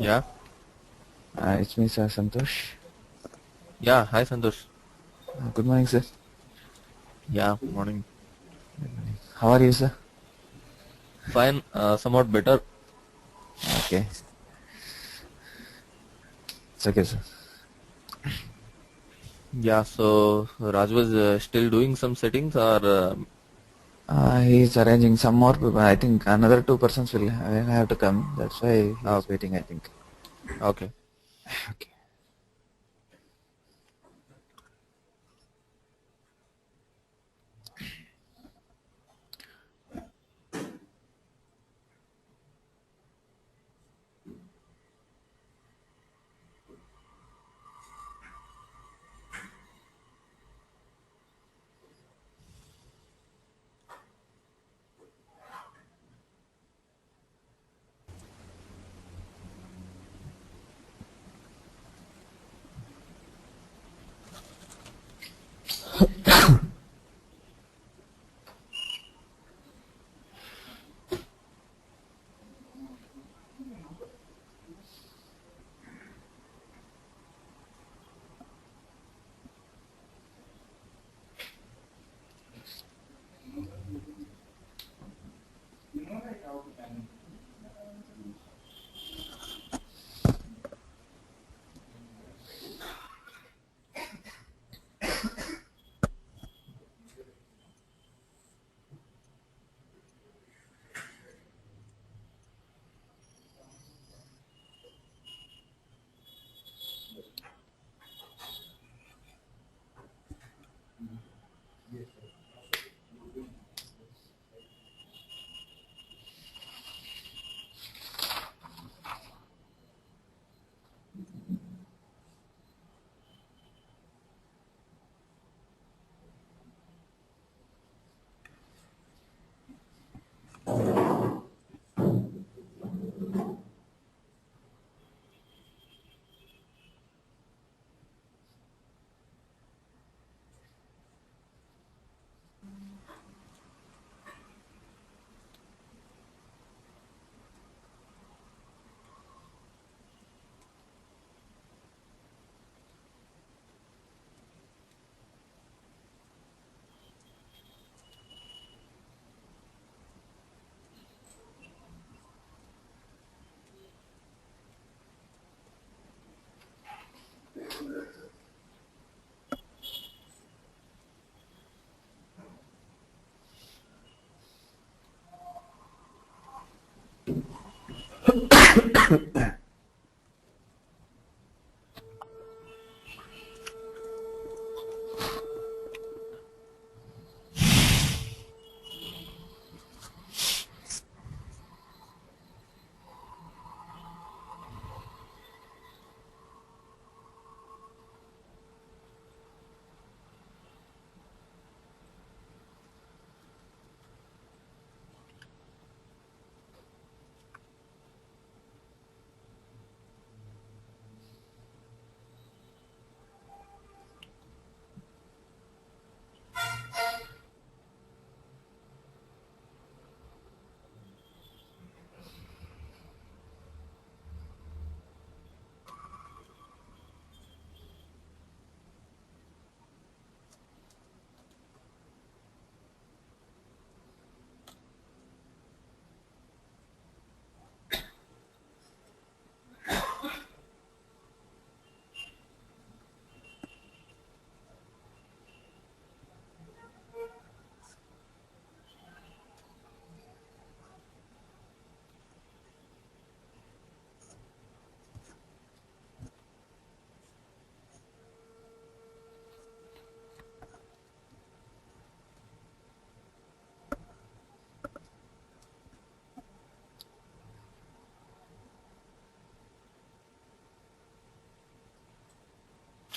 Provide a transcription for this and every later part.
Yeah, It's me, sir, Santosh. yeah. Hi, Santosh. Good morning, sir. Yeah, morning. How are you, sir? Fine, somewhat better. Okay, it's okay, sir. Yeah, so Raj was still doing some settings or He's arranging some more people. I think another two persons will have to come. That's why he's okay, waiting, I think. okay. Okay.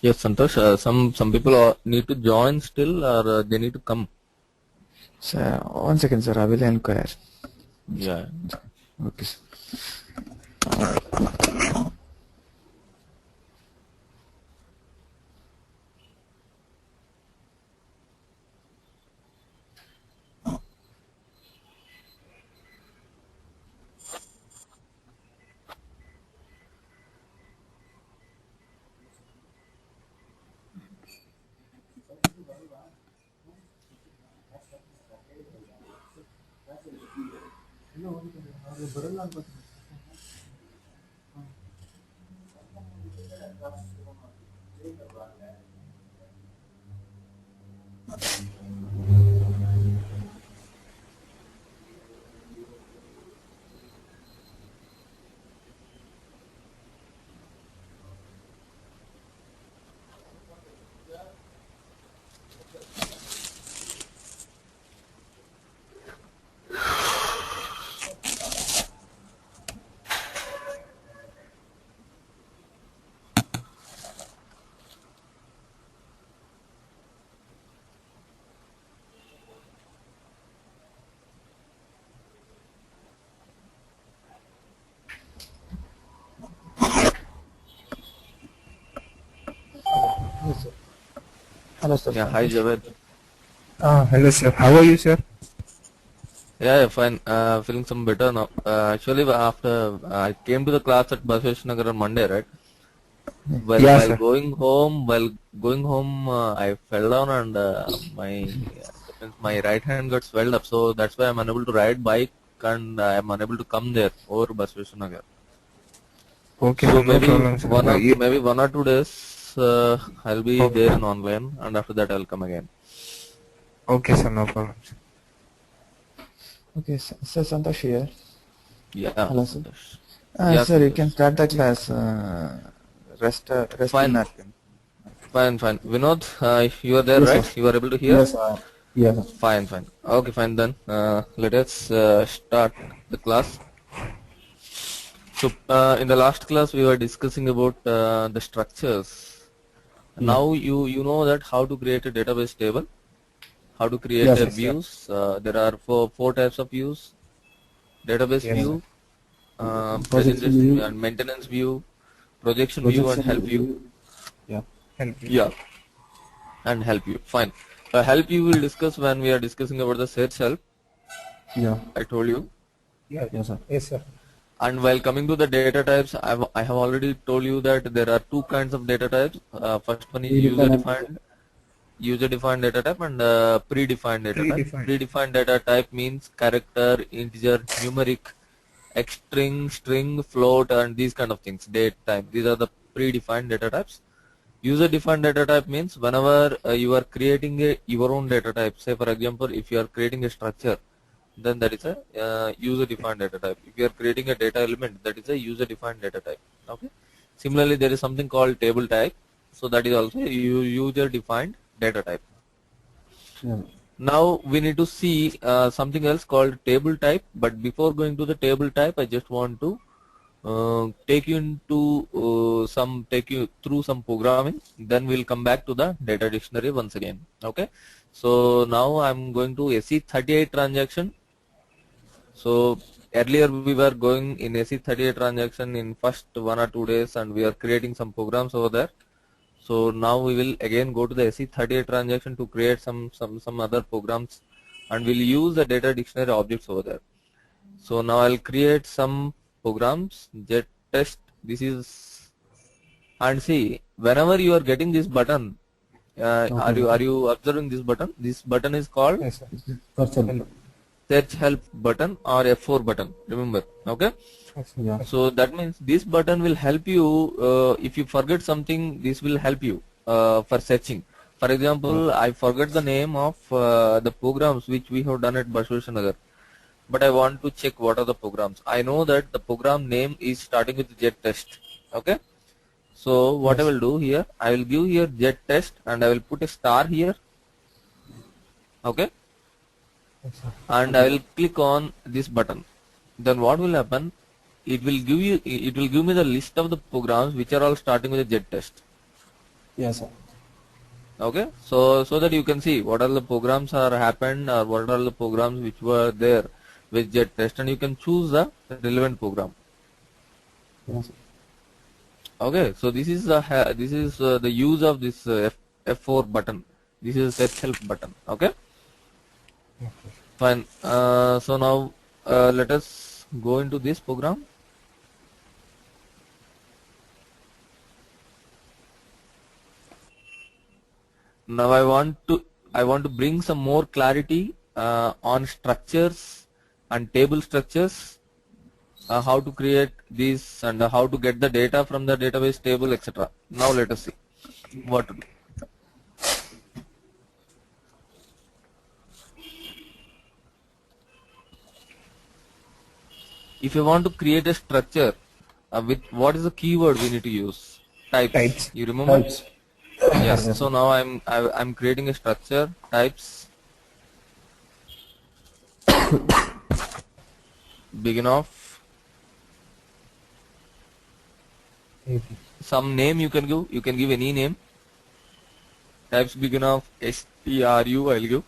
Yes, Santosh. Some people need to join still, or they need to come. Sir, 1 second, sir. I will inquire. Yeah. Okay, sir. Yes, sir. Hello, sir. Yeah, hi Santosh. Javed. Hello, sir. How are you, sir? Yeah, fine. Feeling some better now. Actually, after I came to the class at Basvesh Nagar on Monday, right? Well, Yeah, while sir. going home, I fell down and that means my right hand got swelled up. So that's why I'm unable to ride bike and I'm unable to come there over Basvesh Nagar. Okay, So sir. No problem, sir. maybe 1 or 2 days I'll be there Okay. in online, and after that I'll come again. Okay, sir. No problem, sir. Okay, sir, Santosh here. Yeah, Hello, sir. Santosh. Yeah, Sir, you can Santosh. start the class. Rest till Fine, napkin. fine. Vinod, you are there, Yes, sir. right? You are able to hear? Yes, yes, sir. Fine. Okay, fine then. Let us start the class. So, in the last class, we were discussing about the structures. Yeah. Now you know that how to create a database table, how to create Yes, a sir. Yes, sir. views. There are four types of views: database Yes, Yeah. sir. view, Projection presentation view, view, and maintenance view, projection view, and projection help view. view. Yeah. Help you. Yeah, and help view. Fine. Help view will discuss when we are discussing about the search help. Yeah. I told you. Yeah. Yes, sir. Yes, sir. And while coming to the data types, I have already told you that there are two kinds of data types. First one is Predefined. user defined data type, and predefined data type. Predefined. Predefined data type means character, integer, numeric, X string, float, and these kind of things. Date type. These are the predefined data types. User defined data type means whenever you are creating your own data type. Say for example, if you are creating a structure, then that is a user defined data type. If you are creating a data element, that is a user defined data type. Okay. Similarly, there is something called table type. So that is also a user defined data type. Yeah. Now we need to see something else called table type. But before going to the table type, I just want to take you through some programming. Then we'll come back to the data dictionary once again. Okay. So now I'm going to SE38 transaction. So earlier we were going in SE38 transaction in first 1 or 2 days, and we are creating some programs over there. So now we will again go to the SE38 transaction to create some other programs, and we'll use the data dictionary objects over there. So now I'll create some programs. Jet test. This is, and see, whenever you are getting this button, Okay. are you observing this button? This button is called Yes, sir. Cursor. Help. search help button or F4 button. Remember, okay? Yes, sir. Yeah. So that means this button will help you. If you forget something, this will help you for searching. For example, I forgot the name of the programs which we have done at Basveshwar, but I want to check what are the programs. I know that the program name is starting with jet test. Okay. So what I Yes. will do here, I will give here jet test and I will put a star here. Okay. Yes, sir. And I will click on this button. Then what will happen? It will give me the list of the programs which are all starting with a jet test. Yes, sir. Okay, so that you can see what are the programs are happened, or what are the programs which were there with jet test, and you can choose the relevant program. Yes, sir. Okay, so this is the use of this F4 button. This is search help button. Okay, Okay. fine. So now let us go into this program. Now I want to bring some more clarity on structures and table structures, how to create these and how to get the data from the database table, etc. Now let us see what to do. If you want to create a structure with what is the keyword we need to use? Types. Types. You remember? Types. Yes. So now I'm creating a structure. Types. Begin of some name you can give. You can give any name. Types begin of stru. I'll give.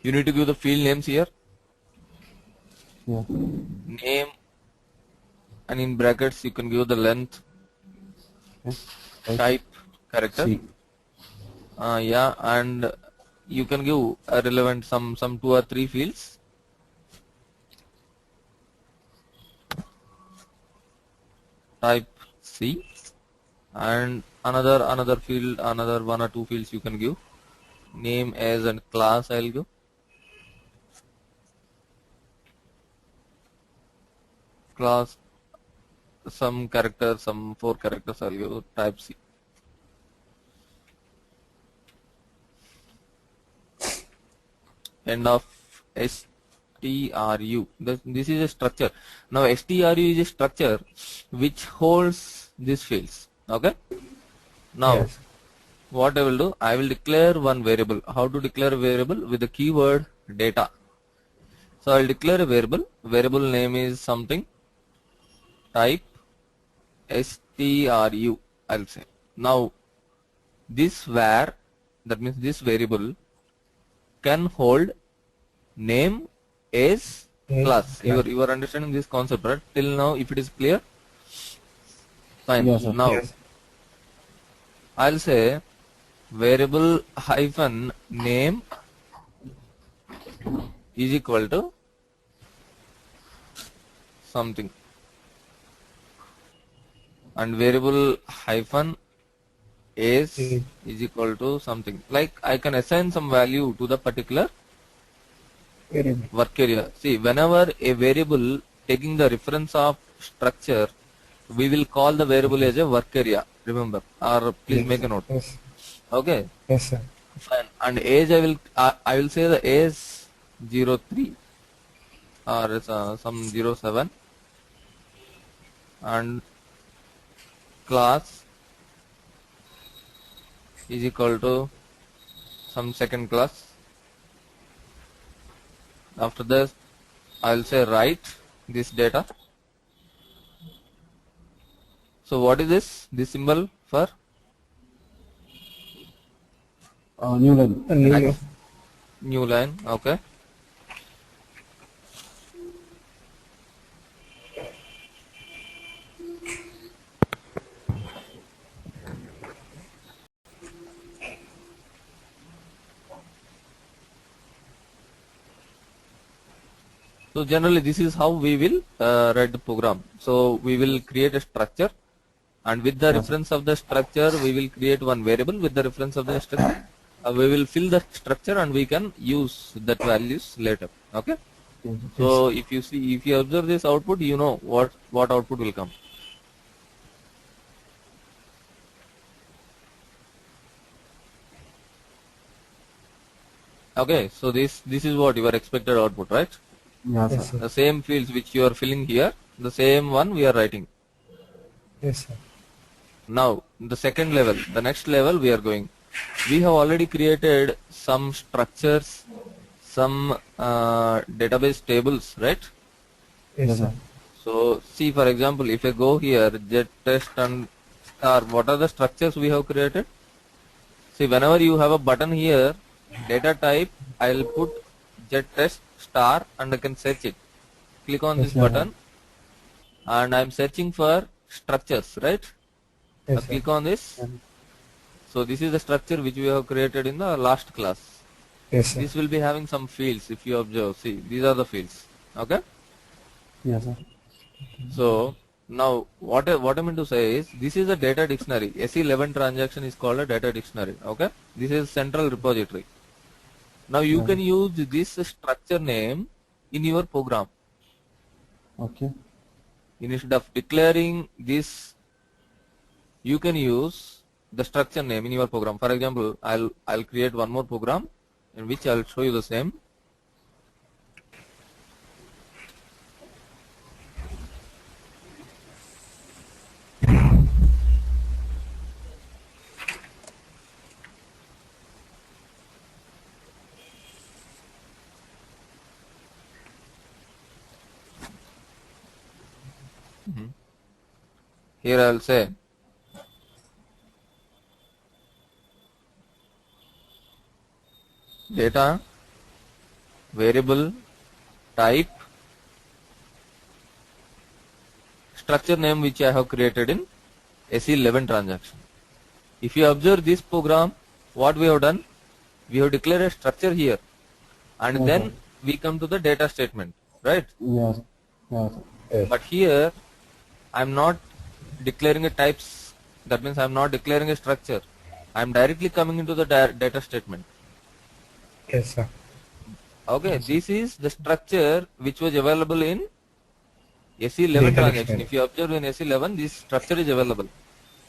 You need to give the field names here. Yeah. Name, and in brackets you can give the length. Okay. Type character. C. Yeah, and you can give a relevant some 2 or 3 fields. Type C, and another field, another 1 or 2 fields you can give. Name as and class I'll give. Class some character, some 4 characters I'll give. Type C. End of stru. This is a structure. Now stru is a structure which holds these fields. Okay. Now Yes. what I will do? I will declare one variable. How to declare a variable? With the keyword data. So I will declare a variable. Variable name is something. Type stru. I'll say. Now this var, that means this variable, can hold name as Yes, class. class. You are understanding this concept, right? Till now, if it is clear, fine. Yes, sir. Now Yes. I'll say variable hyphen name is equal to something, and variable hyphen is equal to something. Like I can assign some value to the particular Variable. work area. See, whenever a variable taking the reference of structure, we will call the variable as a work area. Remember, or please make a note. Yes. Okay. Yes, sir. Fine. And age I will say the age 03 or some 07, and class is equal to some second class. After this, I will say write this data. So what is this? This symbol for New line. A new new line. Okay. So generally this is how we will write the program. So we will create a structure, and with the reference of the structure we will create one variable. With the reference of the structure we will fill the structure, and we can use that values later. Okay. Yes. So if you observe this output, you know what output will come. Okay, so this is what your expected output, right? Yes, Yes, sir. sir. The same fields which you are filling here, the same one we are writing. Yes, sir. Now the second level, the next level we are going. We have already created some structures, some database tables, right? Yes, Yes, sir. sir. So see, for example, if I go here, jet test and star, what are the structures we have created? See, whenever you have a button here, data type, I'll put jet test star and I can search it. Click on Yes, this sir. button and I'm searching for structures, right? Yes, I sir. click on this. So this is the structure which we have created in the last class. Yes, sir. This will be having some fields if you observe. See, these are the fields. Okay. Yes, sir. So now what I mean to say is this is a data dictionary. SE11 transaction is called a data dictionary. Okay. This is central repository. Now you can use this structure name in your program. Okay. Instead of declaring this, you can use the structure name in your program. For example, I'll create one more program in which I'll show you the same. Here I'll say data variable type structure name which I have created in SE11 transaction. If you observe this program, what we have done, we have declared a structure here, and then we come to the data statement, right? Yes. Yes. Yes. But here I'm not declaring a types. That means I'm not declaring a structure. I'm directly coming into the data statement. Yes, sir. Okay, this is the structure which was available in SE11 Data transaction. dictionary. If you observe in SE11, this structure is available.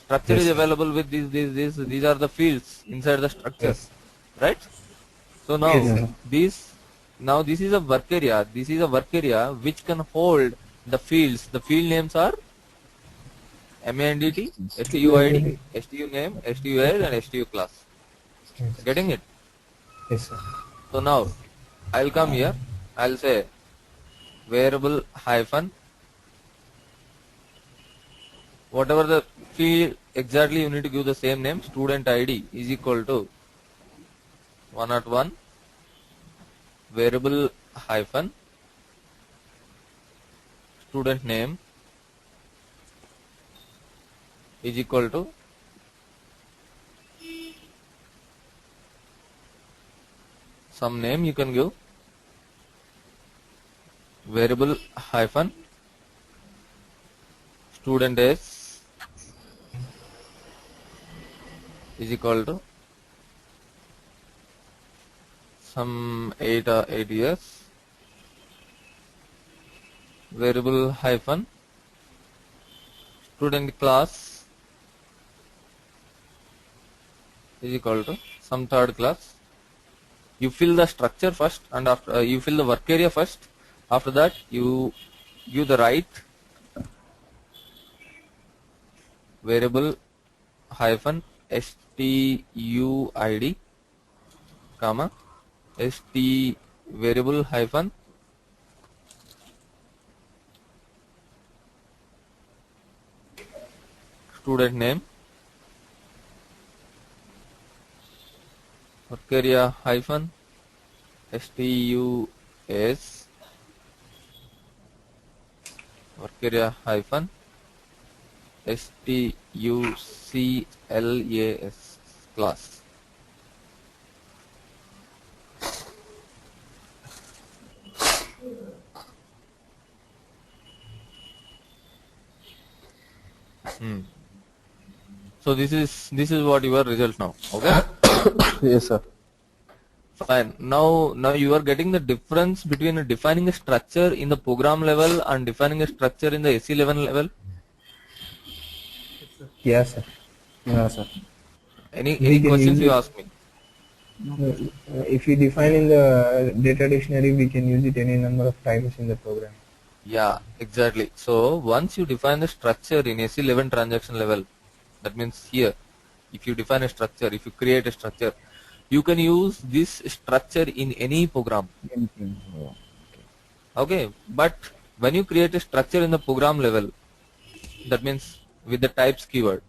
Structure is Yes. available with these are the fields inside the structure, Yes. right? So now Yes, sir. this is a work area. This is a work area which can hold the fields. The field names are MANDT, STUID, STU name, STUID, and STU class. Yes. Getting it? Yes, sir. So now I'll come here. I'll say variable hyphen whatever the field exactly, you need to give the same name. Student ID is equal to 101 variable hyphen student name is equal to some name you can give, variable hyphen student s is equal to some 8 years, variable hyphen student class is equal to some third class. You fill the structure first, and after you fill the work area first. After that, you give the right variable hyphen STUID, comma ST variable hyphen student name, work area hyphen STUS, work area hyphen STUCLAS class. So this is what your result now. Okay. Yes, sir. Fine. Now you are getting the difference between defining a structure in the program level and defining a structure in the SE11 level. Yes, sir. Yes, sir. Any can questions use you it. ask me? If we define in the data dictionary, we can use it any number of times in the program. Yeah, exactly. So once you define the structure in SE11 transaction level, that means here, if you define a structure, if you create a structure, you can use this structure in any program. Okay, but when you create a structure in the program level, that means with the types keyword,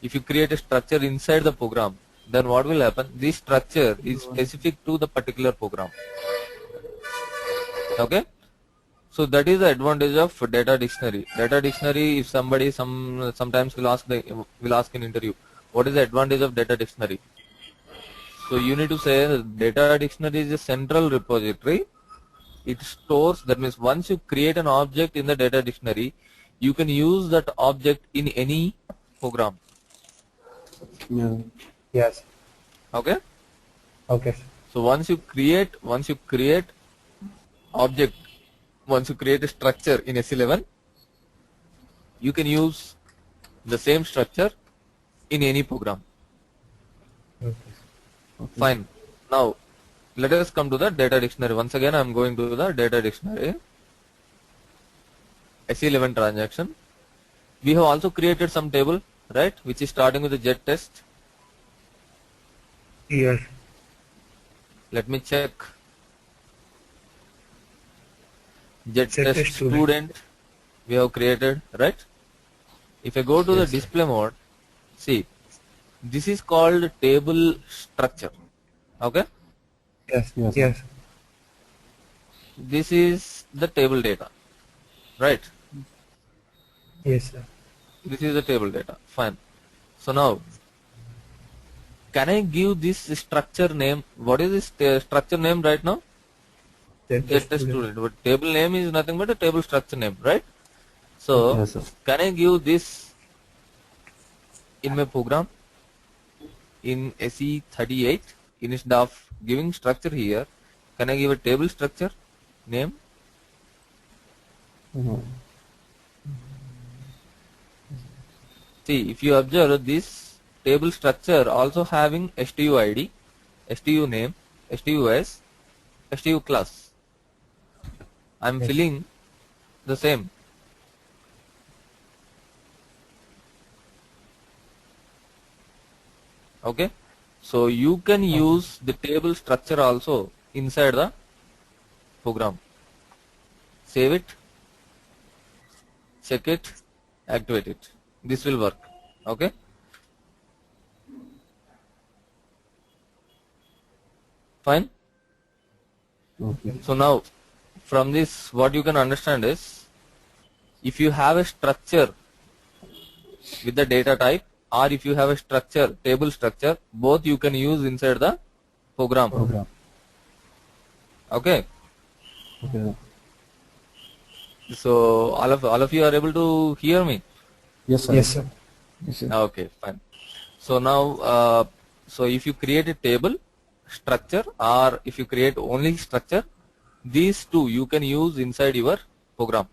if you create a structure inside the program, then what will happen? This structure is specific to the particular program. Okay, so that is the advantage of data dictionary. Data dictionary, if somebody sometimes will ask in interview, what is the advantage of data dictionary? So you need to say that data dictionary is a central repository. It stores, that means once you create an object in the data dictionary, you can use that object in any program. Yeah. Yes. Okay. Okay, sir. So once you create object, once you create a structure in S11, you can use the same structure in any program. Okay. Fine. Now let us come to the data dictionary. Once again, I am going to the data dictionary. SE11 transaction. We have also created some table, right, which is starting with the jet test. Yes. Let me check. Jet Jet test test student we have created, right? If I go to the Yes, sir. display mode, see, this is called table structure. Okay, Yes. Yes, sir. Yes. this is the table data, right? Yes, sir. This is the table data. Fine. So now, can I give this structure name? What is this structure name right now? Jet Jet test test student. student. But table name is nothing but a table structure name, right? So, Yes, sir. can I give this in my program in SE38 instead of giving structure here? Can I give a table structure name? Mhm. See, if you observe this table structure also having STU ID, STU name, STUS, STU class. I am Yes. filling the same. Okay, so you can use the table structure also inside the program. Save it, check it, activate it. This will work. Okay, fine. Okay. So now from this what you can understand is, if you have a structure with the data type, or if you have a structure, table structure, both you can use inside the program. Program. Okay, Okay, sir. so all of you are able to hear me. Yes, sir. Yes, sir. Yes, sir. Okay, fine. So now, so if you create a table structure, or if you create only structure, these two you can use inside your program.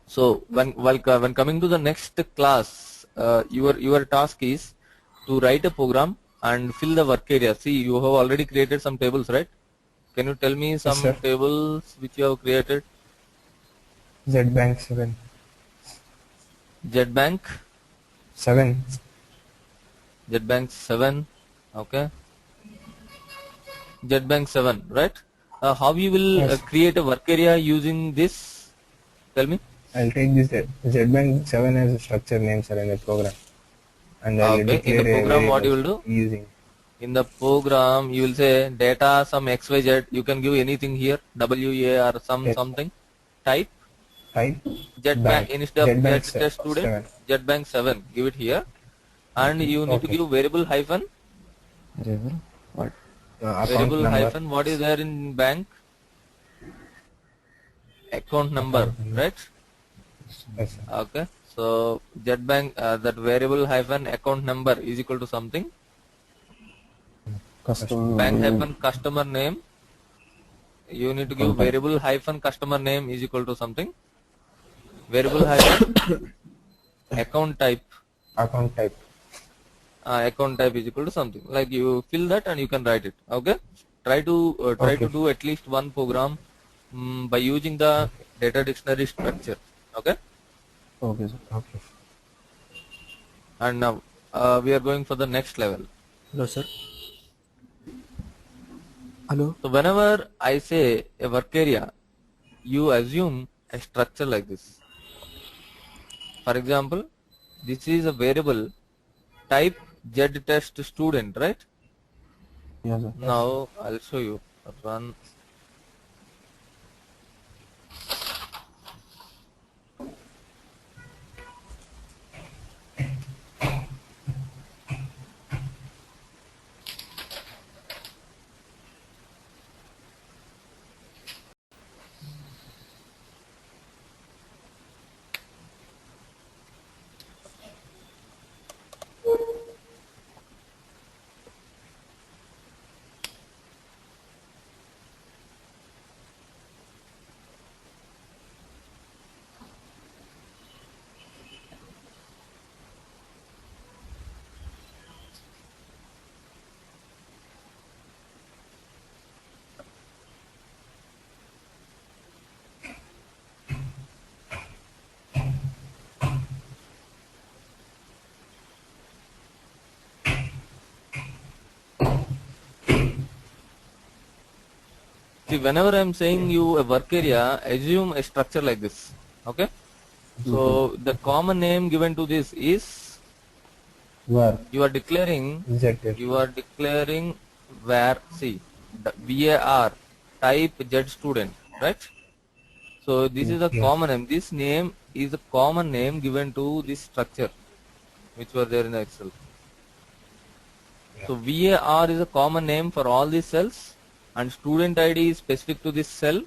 So when coming to the next class, your task is to write a program and fill the work area. See, you have already created some tables, right? Can you tell me Yes, some sir. tables which you have created? ZBank 7. JetBank, 7. JetBank 7, okay. JetBank 7, right? How you will Yes. create a work area using this? Tell me. I'll take this ZBank 7 as a structure name, sir, in the program. And I'll Okay. In the declare a program, what you variable will do? using. In the program, you will say data some XYZ. You can give anything here, WA or Yes. something. Type Type JetBank bank. instead of ZBank Jet student. 7. JetBank 7. Give it here, and you need to Okay. give variable hyphen. Variable. What? Account Variable number. hyphen. What is there in bank? Account number, Account number. right? Yes, sir. Okay. So JetBank that variable hyphen account number is equal to something. Custom. Bank hyphen customer name. You need to give Contact. variable hyphen customer name is equal to something. Variable hyphen account type. Account type. Account type is equal to something. Like you fill that and you can write it. Okay. Try to Okay. do at least one program by using the data dictionary structure. Okay. Okay, sir. Okay. And now we are going for the next level. Hello, sir. Hello. So whenever I say a work area, you assume a structure like this. For example, this is a variable type JTest student, right? Yes, sir. Now I'll show you. Run. See, whenever I'm saying you a work area, assume a structure like this. Okay. So the common name given to this is Where? you are declaring ZF. where see the VAR type Z student, right? So this is a Yeah. common name. This name is a common name given to this structure which were there in the Excel. So VAR is a common name for all these cells, and student ID is specific to this cell,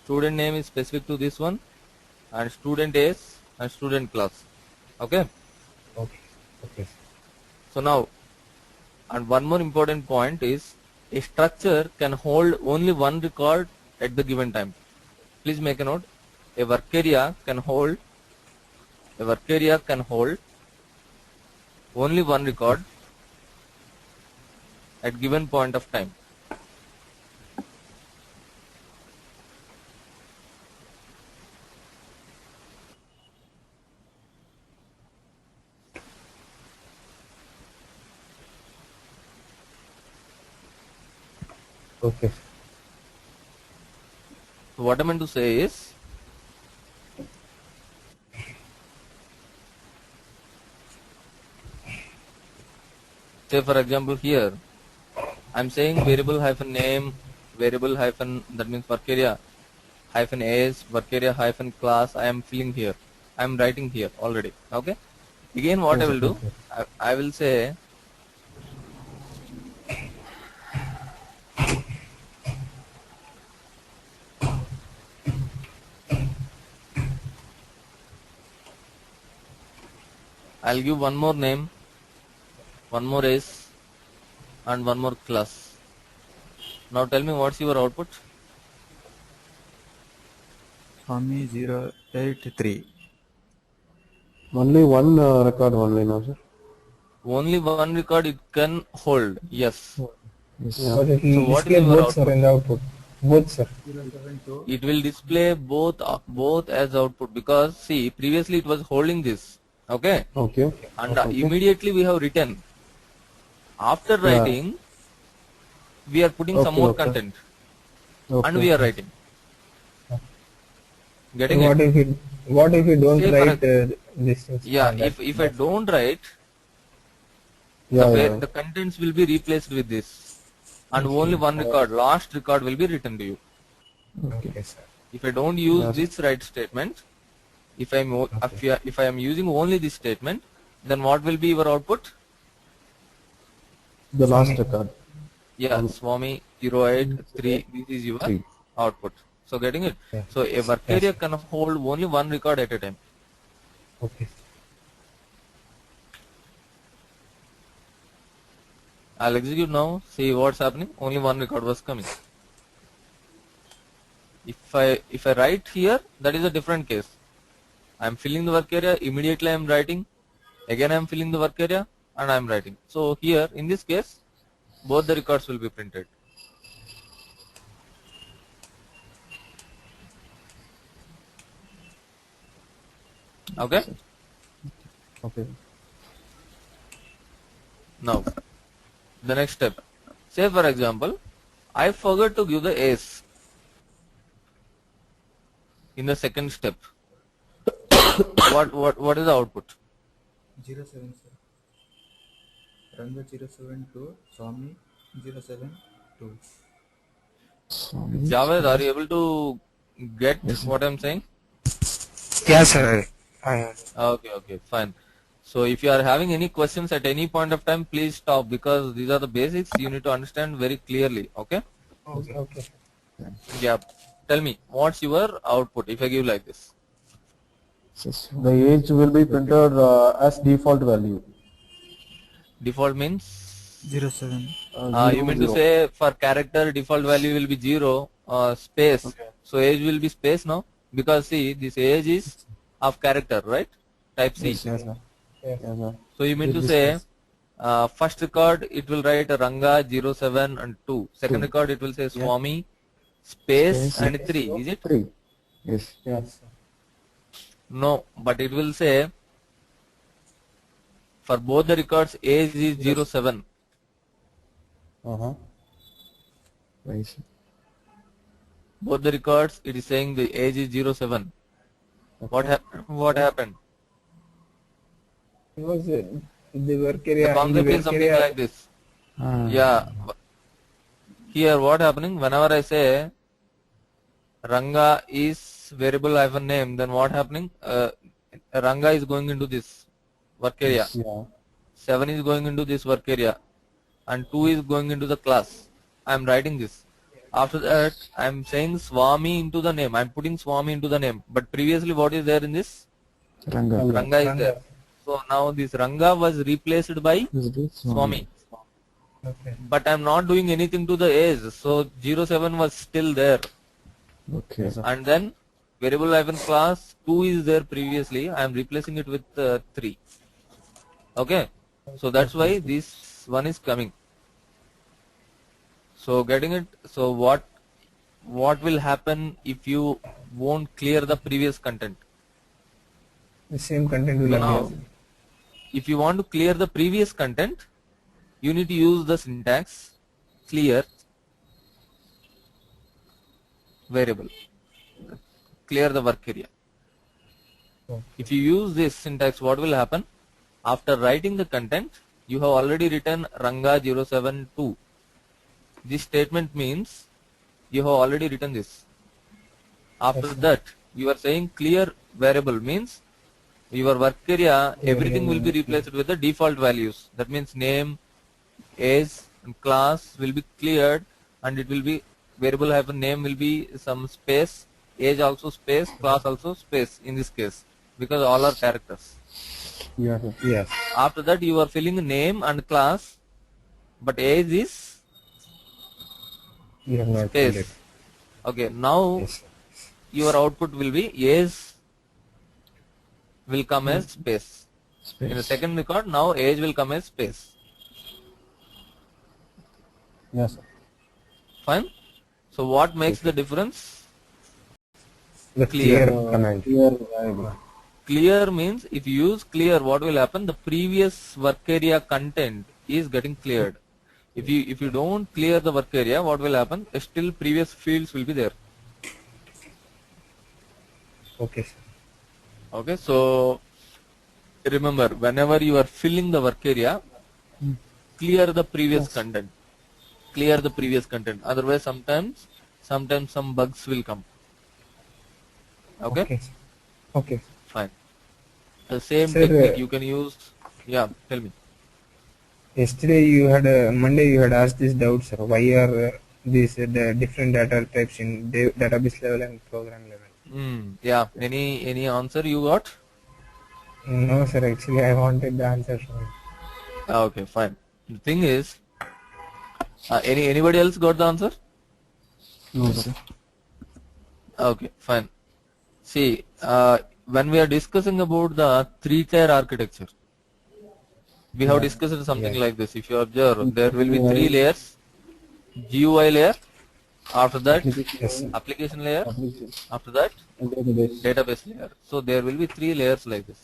student name is specific to this one, and student is and student class. Okay. Okay. Okay. So now, and one more important point is a structure can hold only one record at the given time. Please make a note. A work area can hold only one record at given point of time. Okay. So what I meant to say is, say for example here, I'm saying variable hyphen name, variable hyphen, that means work area hyphen as, work area hyphen class. I am filling here. I am writing here already. Okay. Again, what I will do, I will say I'll give one more name, one more as, and one more class. Now tell me what's your output? Swami 083. Only one record only now, sir. Only one record it can hold. Yes. Yes. Yeah. But it So will what display is your both, sir, output? in the output. Both, sir. It will display both as output, because see, previously it was holding this. Okay. Okay. And Okay. immediately we have written. After Yeah. writing, we are putting some Okay, more okay. content, Okay. and we are writing. Getting What it? if you don't Say for write these things? Yeah. on that? If I don't write, Yeah, yeah. the contents will be replaced with this, and only one record, last record, will be written to you. Okay, sir. If I don't use Yes. this write statement, if I am using only this statement, then what will be your output? The last record. Yeah, Swami 083. This is your 3. output. So getting it? Yeah. So a work area can hold only one record at a time. Okay. I'll execute now. See what's happening. Only one record was coming. If I write here, that is a different case. I'm filling the work area. Immediately I'm writing. Again I'm filling the work area, and I'm writing. So here in this case, both the records will be printed. Okay. Okay. Now, the next step. Say for example, I forgot to give the ace in the second step. What is the output? 07, sir. Ranga 072, Swami 072. Swami. Javed, are you able to get what I'm saying? Yeah, sir. Okay, fine. So if you are having any questions at any point of time, please stop, because these are the basics you need to understand very clearly. Okay? Okay. Yeah. Tell me, what's your output if I give like this? The age will be printed as default value. Default means? 07. You mean to say for character default value will be 0 space. Okay. So age will be space now, because see, this age is of character, right? Type C. Yes, sir. Yes. Yes, sir. So you mean to Will be say space. first record it will write Ranga 07 and 2. Second 2. record it will say Swami space Space. and 3. Is it? 3. Yes. Yes. No, but it will say for both the records age is 07. Uh-huh. Why, sir? Both the records, it is saying the age is 07. What happened? It was the work The area. In the concept is work something area, like this. Yeah. Here what happening? Whenever I say Ranga is variable hyphen name, then what happening? Ranga is going into this work area. Yeah. 7 is going into this work area. And 2 is going into the class. I am writing this. After that, I am saying Swami into the name. I am putting Swami into the name. But previously, what is there in this? Ranga. Ranga is Ranga. there. So now this Ranga was replaced by Is this Swami. okay. But I am not doing anything to the age. So 07 was still there. Okay. And then variable hyphen class 2 is there previously. I am replacing it with 3. Okay. So that's why this one is coming. So getting it. So what will happen if you won't clear the previous content? The same content will Now, appear. if you want to clear the previous content, you need to use the syntax clear variable. Clear the work area. Okay. If you use this syntax, what will happen? After writing the content, you have already written Ranga 072. This statement means you have already written this. After that, you are saying clear variable means your work area, everything will be replaced with the default values. That means name, age, and class will be cleared, and it will be variable hyphen name will be some space, age also space, class also space in this case, because all are characters. Yeah, sir. Yes. After that, you are filling name and class, but age is You have not filled it. space. Okay, now Yes. your output will be age will come as space. In the second record, now age will come as space. Yes, sir. Fine. So what makes the difference? The Clear. clear command. Clear variable. Clear means if you use clear, what will happen? The previous work area content is getting cleared. If you don't clear the work area, what will happen? Still previous fields will be there. Okay, sir. Okay, so remember, whenever you are filling the work area, clear the previous content. Clear the previous content. Otherwise, sometimes some bugs will come. Okay, Okay, sir. Okay. fine. The same Sir, technique you can use. Yeah, tell me. Yesterday you had Monday you had asked this doubt, sir. Why are these the different data types in database level and program level? Yeah. Any answer you got? No, sir. Actually, I wanted the answer from you. Okay, fine. The thing is, anybody else got the answer? No, sir. Okay, fine. See, when we are discussing about the 3-tier architecture, we have discussed something like this. If you observe, there will be 3 layers: GUI layer, after that Yes, sir. application layer, Application. after that And database. database layer. So there will be 3 layers like this,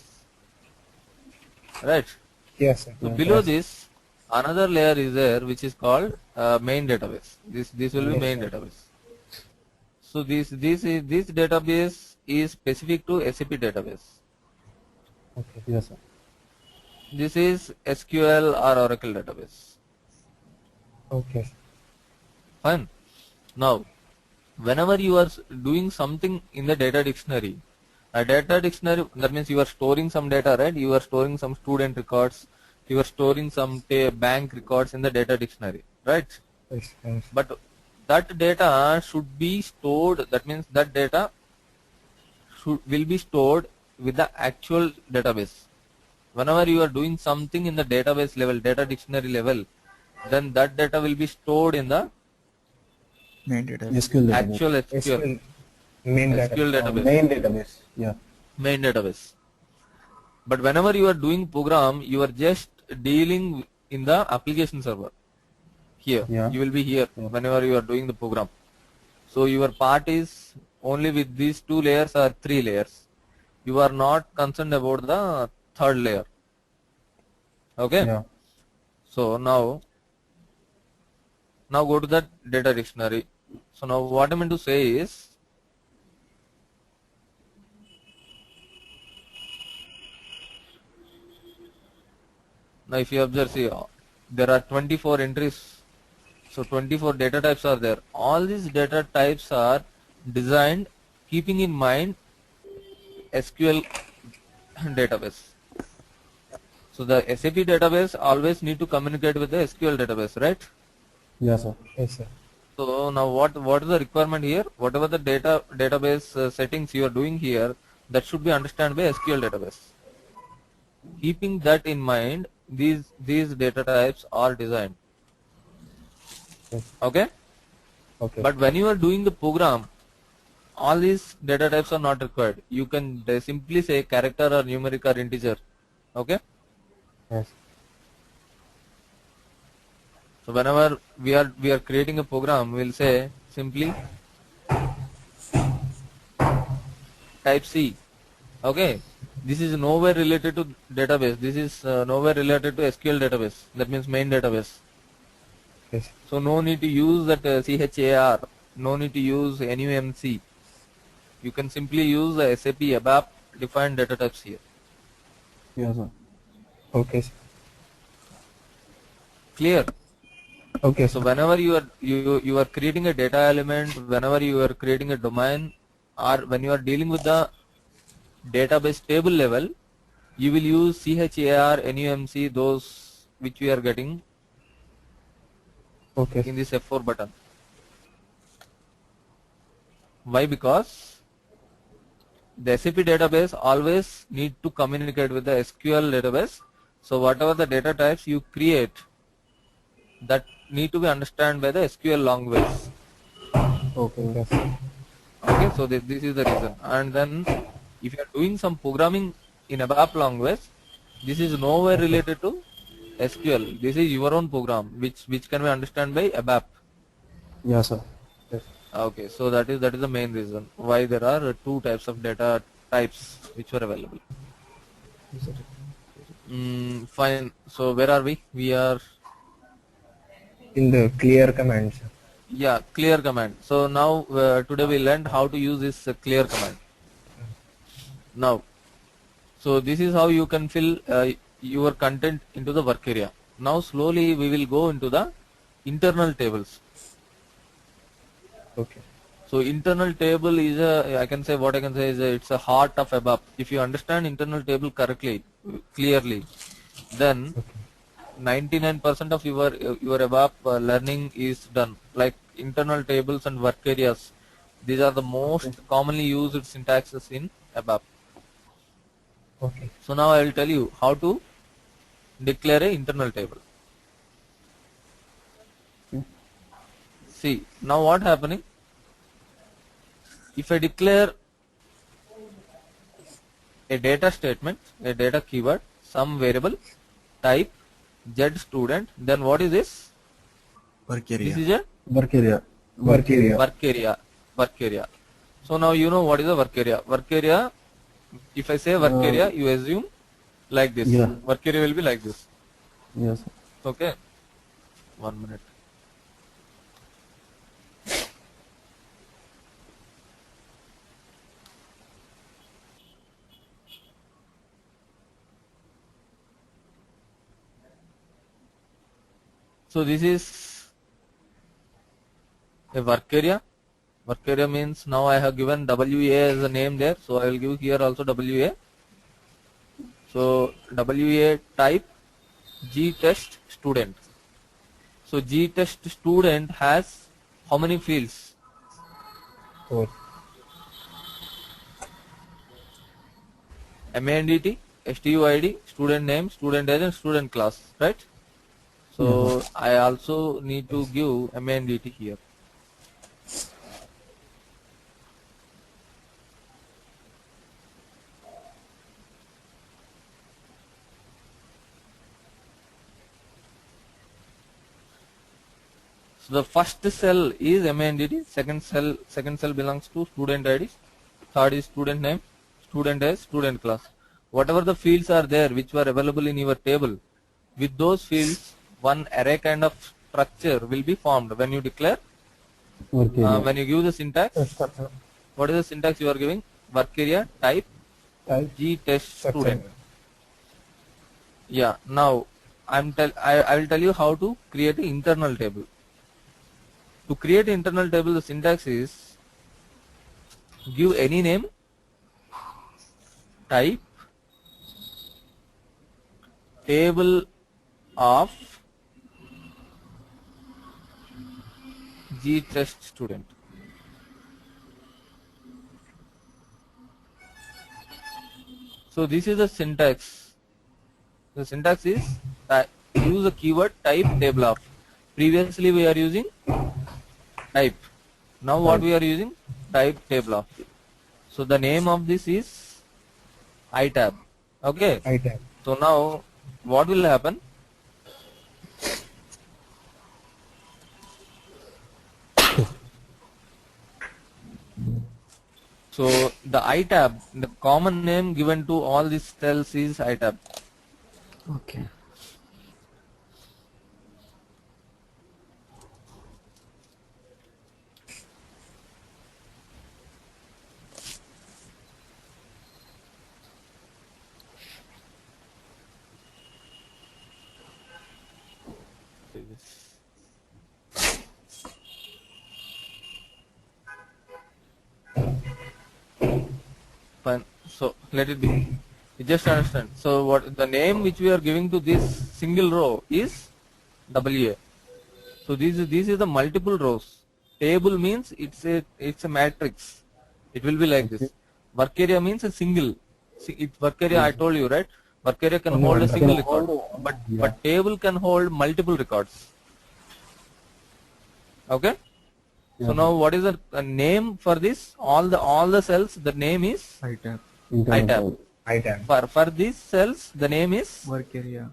right? Yes, sir. So below this, another layer is there which is called main database. This will be main database. So this database is specific to SAP database. Okay. Yes, sir. This is SQL or Oracle database. Okay. Sir. Fine. Now, whenever you are doing something in the data dictionary, a data dictionary, that means you are storing some data, right? You are storing some student records, you are storing some bank records in the data dictionary, right? Yes, yes. But that data should be stored, that means that data will be stored with the actual database. Whenever you are doing something in the database level, data dictionary level, then that data will be stored in the Main database. SQL database. actual SQL, SQL main data. SQL database, Main database. Yeah. main database. But whenever you are doing program, you are just dealing in the application server. Here, Yeah. you will be here whenever you are doing the program. So your part is only with these 2 layers or 3 layers. You are not concerned about the 3rd layer. Okay. Yeah. So now go to that data dictionary. So now what I meant to say is, now if you observe, see, there are 24 entries. So 24 data types are there. All these data types are designed keeping in mind SQL database. So the SAP database always need to communicate with the SQL database, right? Yes, sir. Yes, sir. So now what is the requirement here? Whatever the database settings you are doing here, that should be understood by SQL database. Keeping that in mind, these data types are designed. Yes. Okay? Okay. But when you are doing the program, all these data types are not required. You can simply say character or numeric or integer. Okay? Yes. So whenever we are creating a program, we'll say simply type C. Okay? This is nowhere related to database. This is nowhere related to SQL database. That means main database. Yes. So no need to use that CHAR. No need to use NUMC. You can simply use the SAP ABAP defined data types here. Yes, sir. Okay, sir. Clear? Okay, So sir. whenever you are creating a data element, whenever you are creating a domain, or when you are dealing with the database table level, you will use CHAR, NUMC, those which we are getting Okay. in this F4 button. Why? Because the SAP database always need to communicate with the SQL database. So whatever the data types you create, that need to be understood by the SQL language. Okay. Yes, sir. Okay, so this is the reason. And then if you are doing some programming in ABAP language, this is nowhere related to SQL. This is your own program which can be understood by ABAP. Yes, sir. Yes. Okay, so that is the main reason why there are two types of data types which are available. Fine. So where are we? We are In the clear command, sir. yeah, clear command. So now today we learned how to use this clear command. Now, so this is how you can fill your content into the work area. Now slowly we will go into the internal tables. Okay. So internal table is it's a heart of ABAP. If you understand internal table correctly, clearly, then 99% of your ABAP learning is done. Like internal tables and work areas, these are the most commonly used syntaxes in ABAP. Okay. So now I will tell you how to declare an internal table. See, now what happening? If I declare a data statement, a data keyword, some variable, type, Z student, then what is this? Work This area. is a Work area. Work area. work area. So now you know what is a work area. Work area, if I say work area, you assume like this. Yeah. Work area will be like this. Yes, sir. Okay. 1 minute. So this is a work area. Work area means now I have given WA as a name there, so I will give here also WA. So WA type G test student. So G test student has how many fields? 4. MANDT, STUID, student name, student age and student class, right? So I also need to give MANDT here. So the first cell is MANDT, second cell belongs to student ID, third is student name, student age, student class. Whatever the fields are there which were available in your table, with those fields one array kind of structure will be formed when you declare Work area. When you give the syntax, Structure. what is the syntax you are giving? Work area type Type. G test Structure. student. Yeah. Now I will tell you how to create an internal table. To create an internal table, the syntax is give any name, type table of G test student. So this is the syntax. The syntax is use the keyword type table of. Previously we are using type. Now what we are using? Type table of. So the name of this is iTab. Okay. Item. So now what will happen? So the iTab, the common name given to all these cells is iTab. Okay. Fine. So let it be. You just understand. So what the name which we are giving to this single row is WA. So this is the multiple rows. Table means it's a matrix. It will be like this. Work area means a single. See, work area I told you, right? Work area can hold a single record, but table can hold multiple records. Okay. So now what is the name for this? All the cells, the name is iTab. iTab. Item. For these cells, the name is Work area.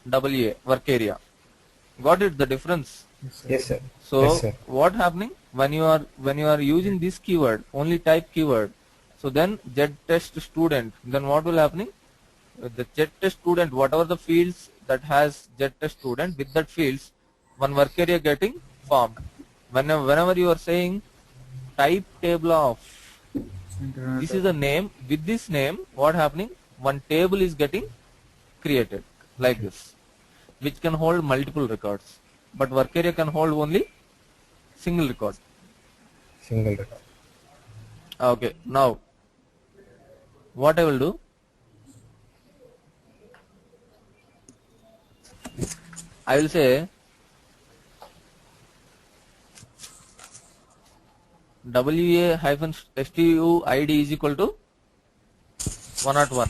WA, work area. Got it? The difference. Yes, sir. So Yes, sir. what happening when you are using this keyword, only type keyword? So then Z-test student. Then what will happening? The Z-test student, whatever the fields that has Z-test student, with that fields, one work area getting formed. Whenever you are saying type table of, Internal this is a name. With this name, what happening? One table is getting created like this, which can hold multiple records. But work area can hold only single record. Single record. Okay. Now, what I will do? I will say WA-STUID is equal to 101.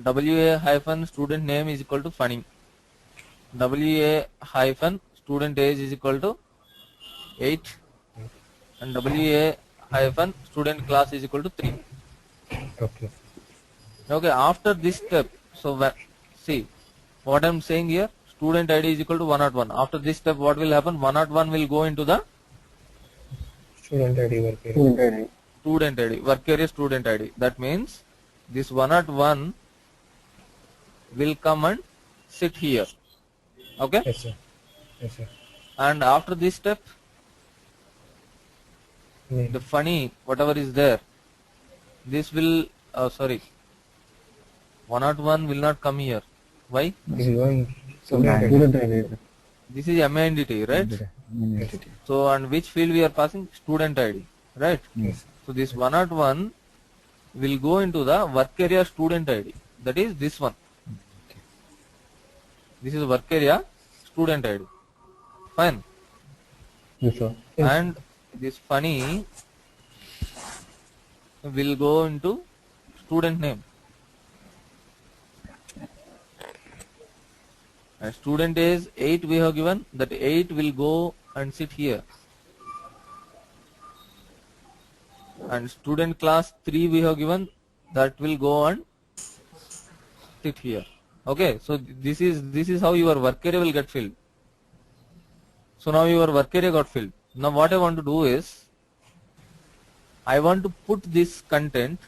WA-student name is equal to funny. WA-student age is equal to 8. And WA-student class is equal to 3. Okay. Okay, after this step, so see what I am saying here, student ID is equal to 101. After this step, what will happen? 101 will go into the Student ID work area. Student ID. student ID, work area student ID. That means this 101 will come and sit here. Okay? Yes, sir. Yes, sir. And after this step, Name. the funny, whatever is there, this will, 101 will not come here. Why? This is going So student ID. Student ID. This is MINDT, right? Identity. So, and which field we are passing? Student ID, right? Yes. So, this 101 will go into the work area student ID. That is this one. This is work area student ID. Fine. Yes, sir. Yes. And this funny will go into student name. And student is 8 we have given, that 8 will go and sit here. And student class 3 we have given, that will go and sit here. Okay, so this is how your work area will get filled. So now your work area got filled. Now what I want to do is, I want to put this content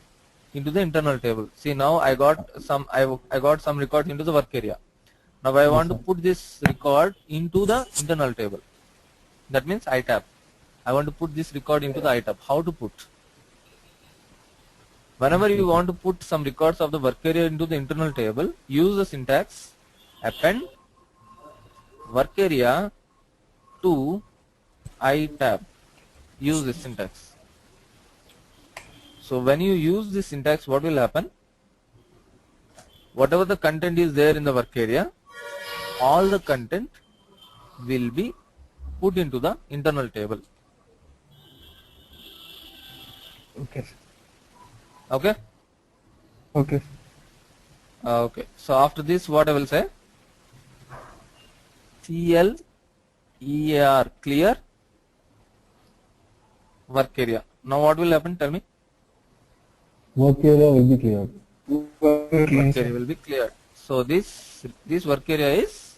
into the internal table. See, now I got some records into the work area. Now I want to put this record into the internal table. That means iTab. I want to put this record into the iTab. How to put? Whenever you want to put some records of the work area into the internal table, use the syntax append work area to iTab. Use this syntax. So when you use this syntax, what will happen? Whatever the content is there in the work area, all the content will be put into the internal table. Okay. Okay? Okay. Okay. So after this, what I will say? CLEAR, clear work area. Now what will happen? Tell me. Work area will be cleared. Work area will be cleared. So this work area is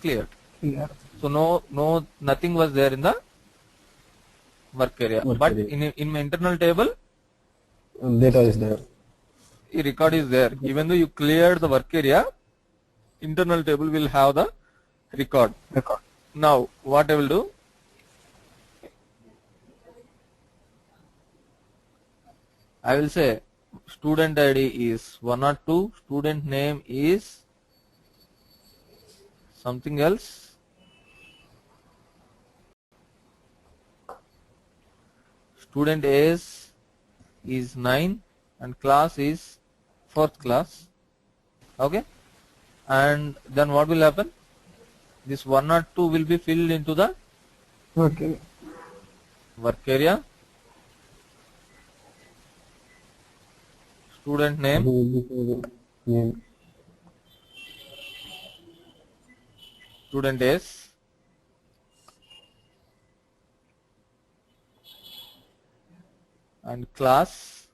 cleared. Yeah. So nothing was there in the work area. But in my internal table, Data is there. a record is there. Even though you cleared the work area, internal table will have the record. Now what I will do? I will say student ID is 102, student name is something else. Student age is 9 and class is 4th class. Okay, and then what will happen? This 102 will be filled into the Okay. work area. Student name, Name. student age, and class.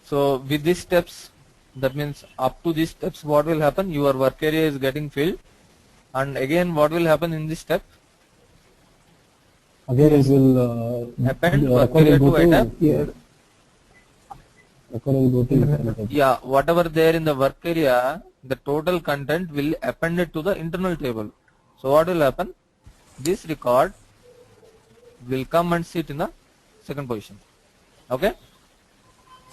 So with these steps, that means up to these steps, what will happen? Your work area is getting filled, and again what will happen in this step? Again, it will Append the work record area will to go iTab. Yeah. Record will go to internal table. Yeah, whatever there in the work area, the total content will append it to the internal table. So what will happen? This record will come and sit in the second position. Okay.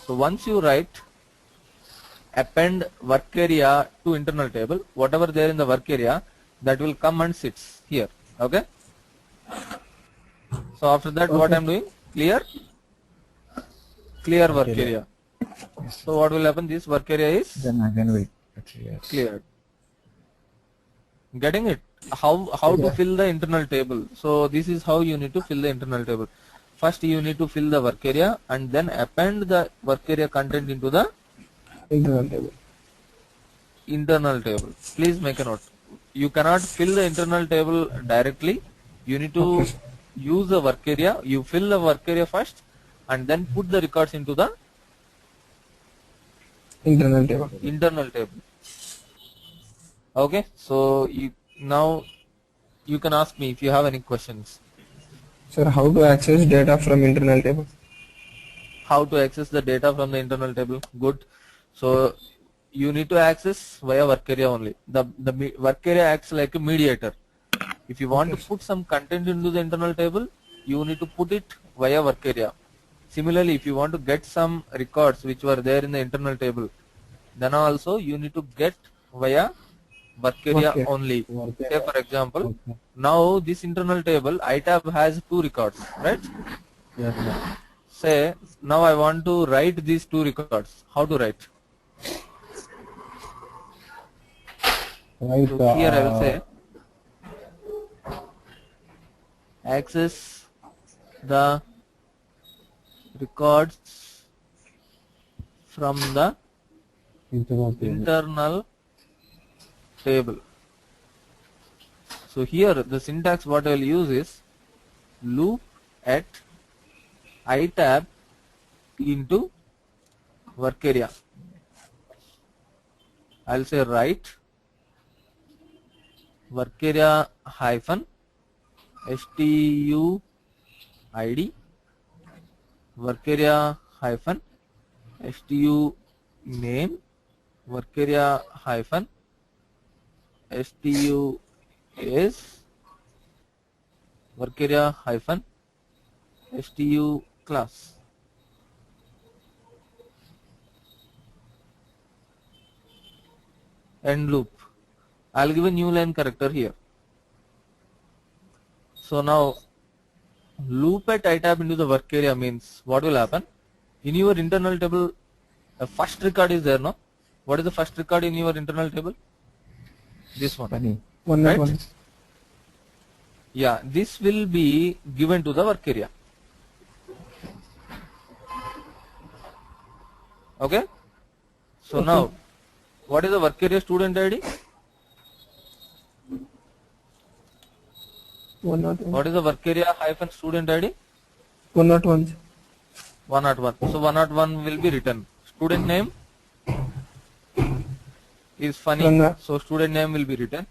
So once you write append work area to internal table, whatever there in the work area, that will come and sits here. Okay. So after that, what I am doing? Clear work area. So what will happen? This work area is Then again we clear. cleared. Getting it? How to fill the internal table? So this is how you need to fill the internal table. First you need to fill the work area and then append the work area content into the Internal table. internal table. Please make a note. You cannot fill the internal table directly. You need to use the work area. You fill the work area first and then put the records into the Internal table. internal table. Okay, so now you can ask me if you have any questions. Sir, how to access data from internal table? How to access the data from the internal table? Good. So you need to access via work area only. The work area acts like a mediator. If you want to put some content into the internal table, you need to put it via work area. Similarly, if you want to get some records which were there in the internal table, then also you need to get via work area only. Say for example, now this internal table iTab has 2 records, right? Yes, sir. Say now I want to write these 2 records. How to write? Right. So here I will say access the records from the internal table. internal table. So here the syntax what I will use is loop at iTab into work area. I will say write work area hyphen stuid work area hyphen stu name work area hyphen stu is work area hyphen stu class. End loop. I'll give a new line character here. So now loop at iTab into the work area means what will happen? In your internal table, a first record is there, no? What is the first record in your internal table? This one. Funny. One Right? at one. Yeah, this will be given to the work area. Okay? So now, what is the work area student ID? One at one. What is the work area hyphen student ID? One at one. 101. So 101 will be written. Student name is funny. Ranga. So student name will be written.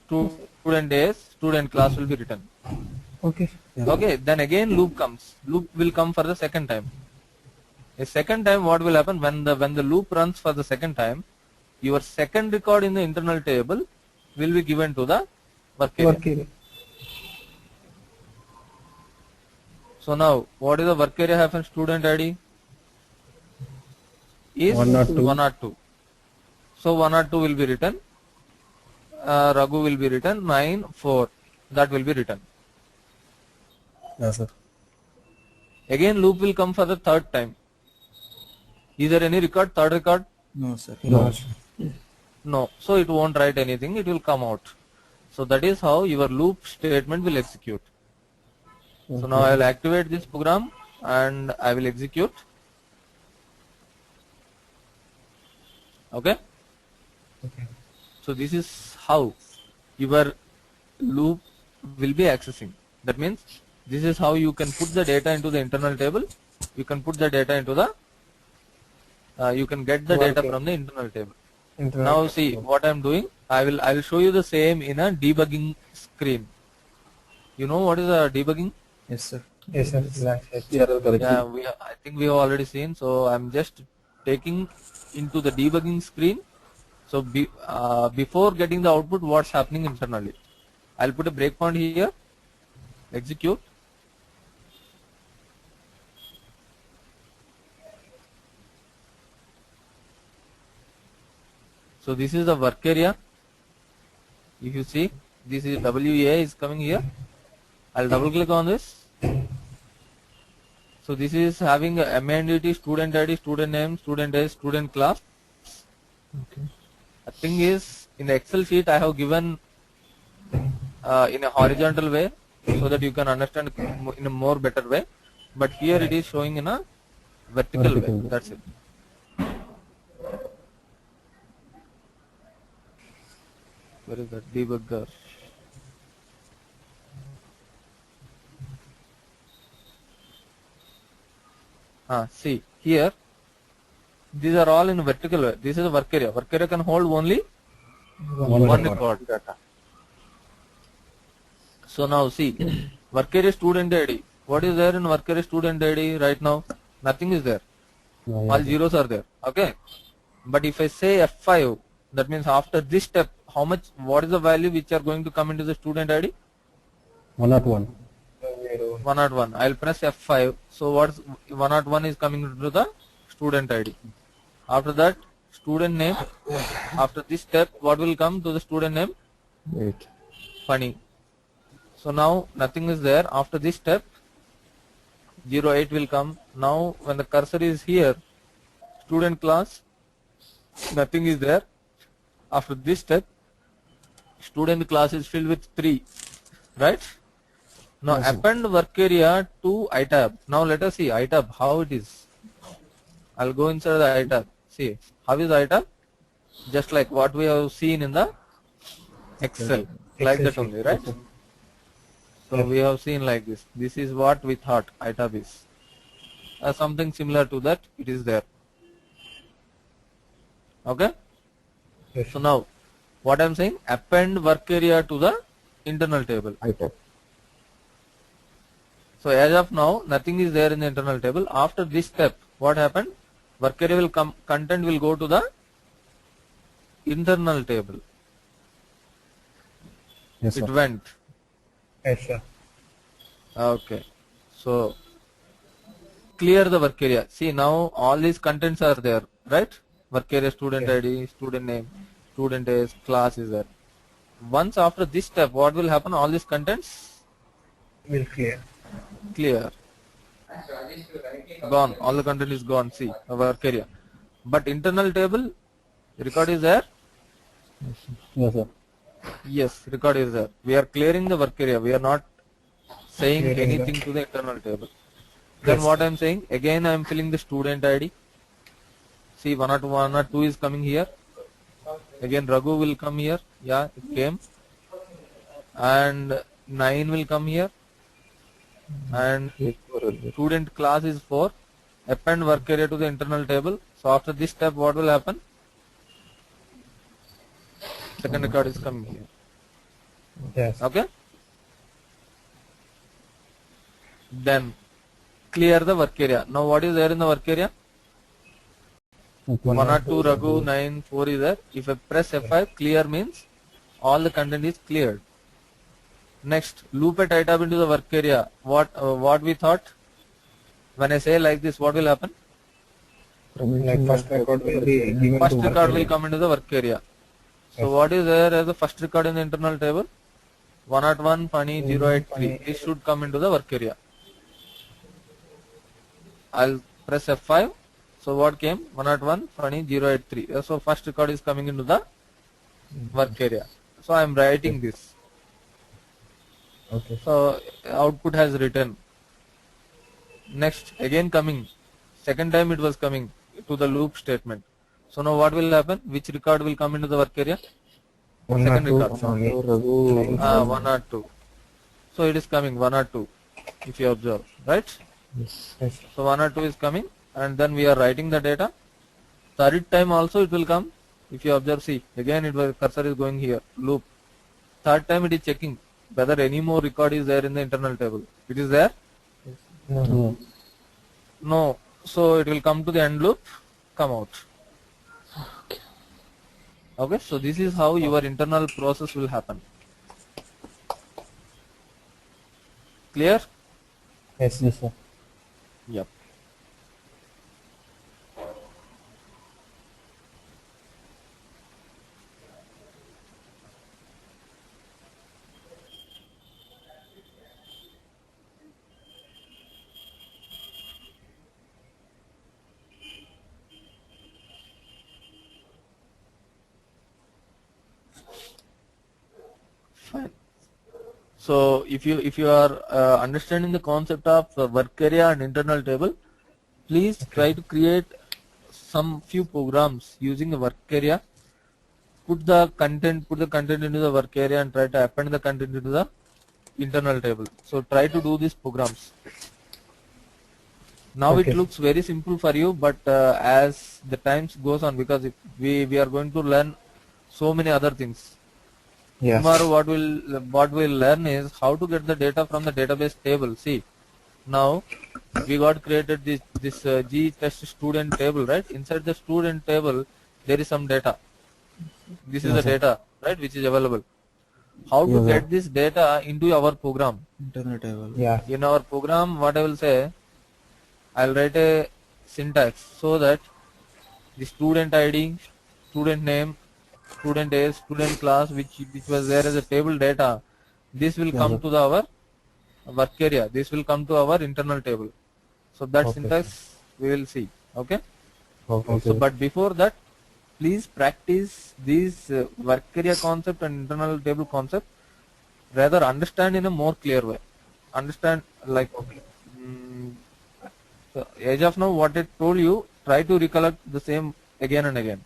Student days, student class will be written. Okay. Okay, then again loop comes. Loop will come for the second time. A second time what will happen when the loop runs for the second time, your second record in the internal table will be given to the work area. Work area. So now what is the work area hyphen student ID? Is 102. 102. So 102 will be written. Raghu will be written. 9-4. That will be written. Yes, sir. Again loop will come for the third time. Is there any record? Third record? No, sir. No. No. So it won't write anything. It will come out. So that is how your loop statement will execute. So now I will activate this program and I will execute. Okay. Okay. So this is how your loop will be accessing. That means this is how you can put the data into the internal table. You can put the data into the you can get the data from the internal table. Now see what I am doing. I will show you the same in a debugging screen. You know what is a debugging? Yes, sir. Yes, sir. Error correction. Yeah, I think we have already seen. So I'm just taking into the debugging screen. So before getting the output, what's happening internally? I'll put a breakpoint here. Execute. So this is the work area. If you see, this is WA is coming here. I'll double click on this. So this is having a MNDT, student ID, student name, student age, student class. Okay. The thing is, in the Excel sheet I have given in a horizontal way so that you can understand in a more better way. But here it is showing in a vertical way. That's it. Where is that debugger? See here, these are all in vertical way. This is a work area. Work area can hold only one record. So now see, work area student ID. What is there in work area student ID right now? Nothing is there. All zeros are there. Okay. But if I say F5, that means after this step, how much? What is the value which are going to come into the student ID? 101. 101. I'll press F5. So what's 101 is coming into the student ID. After that, student name. After this step, what will come to the student name? Wait. Funny. So now nothing is there. After this step, 08 will come. Now when the cursor is here, student class, nothing is there. After this step, student class is filled with 3. Right? Now append work area to iTab. Now let us see iTab, how it is. I'll go inside the iTab. See, how is iTab? Just like what we have seen in the Excel. Like that only, right? So we have seen like this. This is what we thought iTab is. Something similar to that, it is there. Okay? Yes. So now, what I am saying, append work area to the internal table. iTab. So as of now, nothing is there in the internal table. After this step, what happened? Work area will come, content will go to the internal table. Yes, It sir. went. Yes, sir. Okay. So clear the work area. See, now all these contents are there, right? Work area, student Yes. ID, student name, student is, class is there. Once after this step, what will happen? All these contents Will clear. clear, gone. All the content is gone. See, our work area. But internal table, record is there. Yes, sir. Yes, record is there. We are clearing the work area. We are not saying Clearing the- anything to the internal table. Then Yes. what I am saying? Again, I am filling the student ID. See, 102 is coming here. Again, Raghu will come here. Yeah, it came. And 9 will come here. And student class is 4. Append work area to the internal table. So after this step, what will happen? Second record is coming here. Yes. Okay. Then clear the work area. Now what is there in the work area? Okay. 102 Raghu, 9, 4 is there. If I press F5, clear means all the content is cleared. Next, loop a tight tab into the work area. What we thought? When I say like this, what will happen? Like first record will be given First to work record will area. come into the work area. So what is there as the first record in the internal table? 101 funny 083. This should come into the work area. I'll press F5. So what came? 101 funny 083. So first record is coming into the work area. So I am writing this. Okay. So output has written. Next, again coming. Second time it was coming to the loop statement. So now what will happen? Which record will come into the work area? One Second or two record. from me. 1 or 2. So it is coming 1 or 2 if you observe, right? Yes. So 1 or 2 is coming and then we are writing the data. Third time also it will come. If you observe, see, again it was cursor is going here, loop. Third time it is checking whether any more record is there in the internal table. It is there? No. No. So it will come to the end loop, come out. Okay, so this is how your internal process will happen. Clear? Yes. Yes, sir. Yep. Fine. So if you are understanding the concept of work area and internal table, please try to create some few programs using the work area. Put the content into the work area and try to append the content into the internal table. So try to do these programs. Now Okay. it looks very simple for you, but as the times goes on, because if we are going to learn so many other things. Yes. Tomorrow what we'll learn is how to get the data from the database table. See, now we got created this G test student table, right? Inside the student table there is some data. This is the data, right, which is available. How to get this data into our program? Internal table. Yeah. In our program, what I will say, I'll write a syntax so that the student ID, student name, student age, student class, which was there as a table data, this will come to our work area. This will come to our internal table. So that Okay, syntax we will see. Okay. Okay. So, but before that, please practice these work area concept and internal table concept. Rather, understand in a more clear way. Understand like. So as of now, what I told you, try to recollect the same again and again,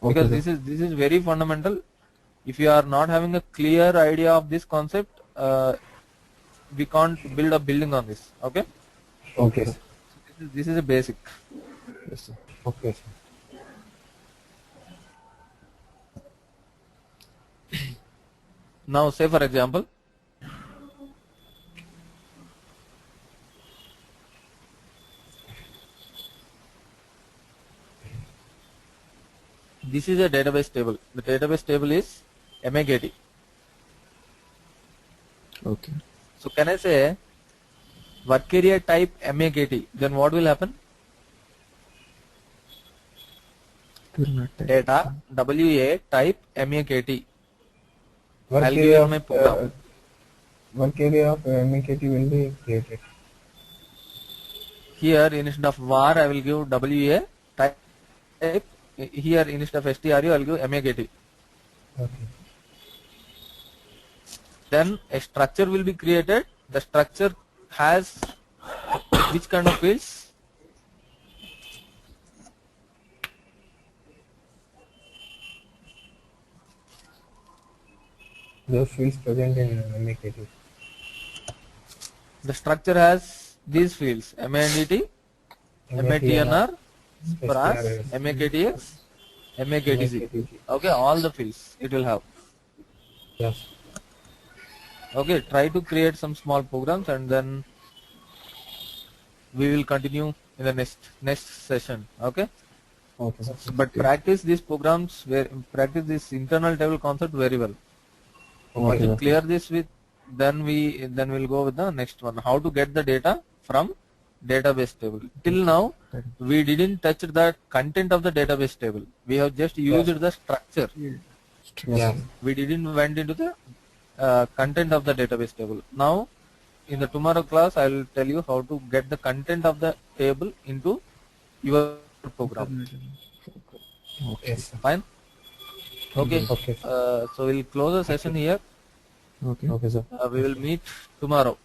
because this is very fundamental. If you are not having a clear idea of this concept, we can't build a building on this. Okay. Okay. Sir. This is a basic. Yes, sir. Okay. Sir. Now, say for example, this is a database table. The database table is MAKT. Okay. So can I say work area type MAKT? Then what will happen? It will not take. Data WA type MAKT. Work I'll give area you of my program. work area of MAKT will be created. Here instead of var I will give WA type. Here instead of STRU I will give MAKT. Okay. Then a structure will be created. The structure has which kind of fields? Those fields present in MAKT. The structure has these fields: MANDT, MATNR, SPRAS, MAKTX, MAKTC. Okay, all the fields it will have. Yes. Okay, try to create some small programs and then we will continue in the next session. Okay, Okay, sir. but practice these programs, practice this internal table concept very well. Once Okay. you clear this with, then we'll go with the next one. How to get the data from database table. Till now, we didn't touch the content of the database table. We have just used the structure. Yeah. We didn't went into the content of the database table. Now, in the tomorrow class, I will tell you how to get the content of the table into your program. Yes. Sir. Fine. Okay. Okay. So we'll close the session here. Okay. Okay, sir. We will meet tomorrow.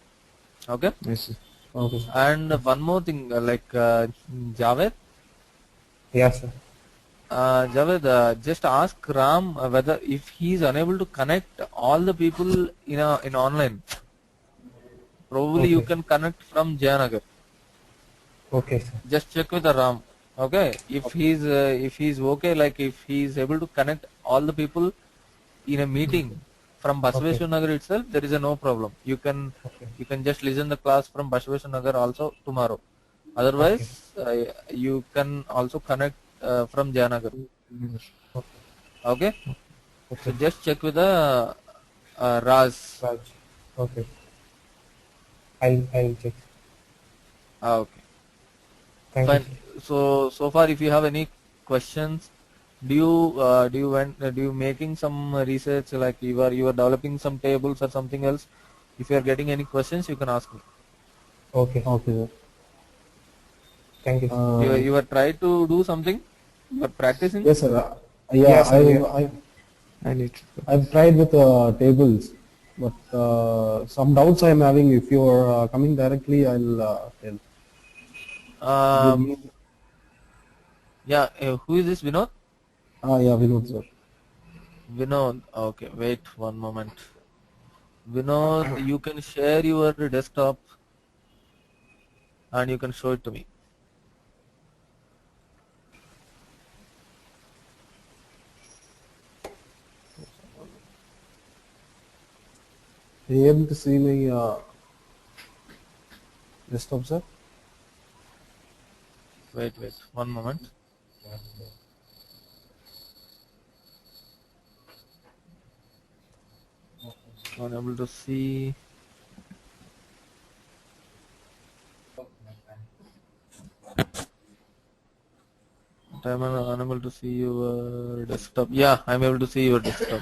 Okay. Yes, sir. Okay, sir. And one more thing, Javed. Yes, sir. Javed, just ask Ram whether if he is unable to connect all the people in online. Probably you Okay. can connect from Jayanagar. Okay, sir. Just check with the Ram. Okay. If he's okay, like if he is able to connect all the people in a meeting from Basaveshwar Nagar itself, there is no problem. You can just listen the class from Basaveshwar Nagar also tomorrow. Otherwise, you can also connect from Jayanagar. Okay. So just check with the Raz. Raj. Okay. I'll check. Okay. Thank Fine. you. So far, if you have any questions, do you making some research, like you are developing some tables or something else? If you are getting any questions, you can ask me. Okay. Okay, sir. Thank you. You are trying to do something. You are practicing. Yes, sir. Yeah, Yes, sir, I need to. I've tried with tables, but some doubts I'm having. If you are coming directly, I'll tell. Yeah. Who is this? Vinod. Yeah, Vinod, sir. Vinod. Okay. Wait one moment. Vinod, you can share your desktop and you can show it to me. Are you able to see my desktop, sir? Wait. One moment. Unable to see. I'm unable to see your desktop. Yeah, I'm able to see your desktop.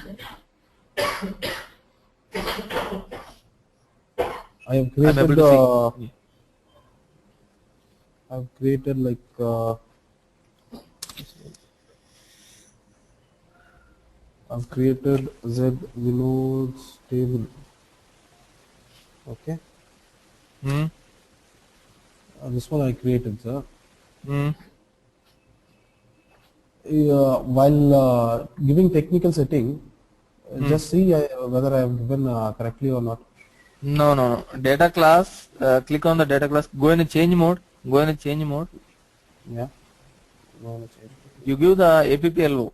I have I'm able created. to see. I've created like. I've created Z Vinod's table. Okay. Hmm. This one I created, sir. Hmm. While giving technical setting, just see whether I have given correctly or not. No. Data class. Click on the data class. Go in a change mode. Yeah. No, You give the APPLO.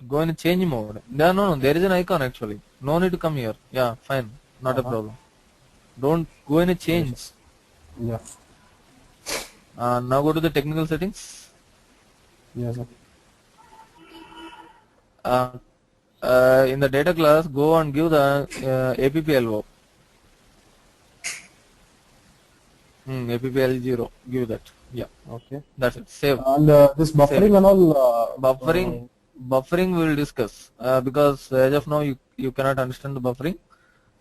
Go in a change mode. No. There is an icon actually. No need to come here. Yeah, fine. Not a problem. Don't go in a change. yeah. Now go to the technical settings. Yes, sir. In the data class, go and give the APPLO. APPL0, give that. Yeah, Okay. that's it. Save. And this buffering and all. Buffering we will discuss because as of now you cannot understand the buffering.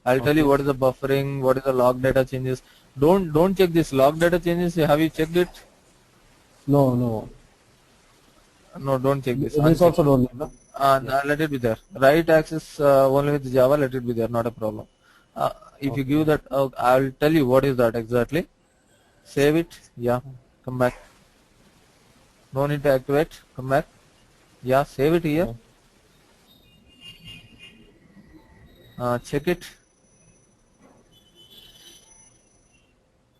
I'll tell you what is the buffering, what is the log data changes. Don't check this log data changes. Have you checked it? No, no. No, don't check this. This also don't need, no? Let it be there. Right access only with Java. Let it be there. Not a problem. If you give that, I'll tell you what is that exactly. Save it. Yeah. Come back. No need to activate. Come back. Yeah. Save it here. Check it.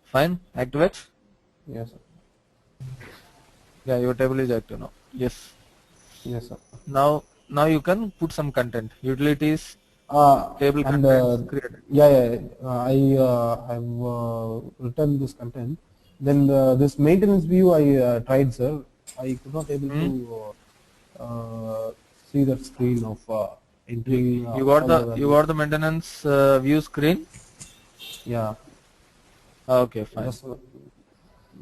Fine. Activate. Yes, sir. Yeah. Your table is active now. Yes. Yes, sir. Now you can put some content. Utilities. Table and contents created. I have written this content. Then this maintenance view I tried, sir. I could not able to see that screen of entering. You got the maintenance view screen. Yeah. Okay, fine.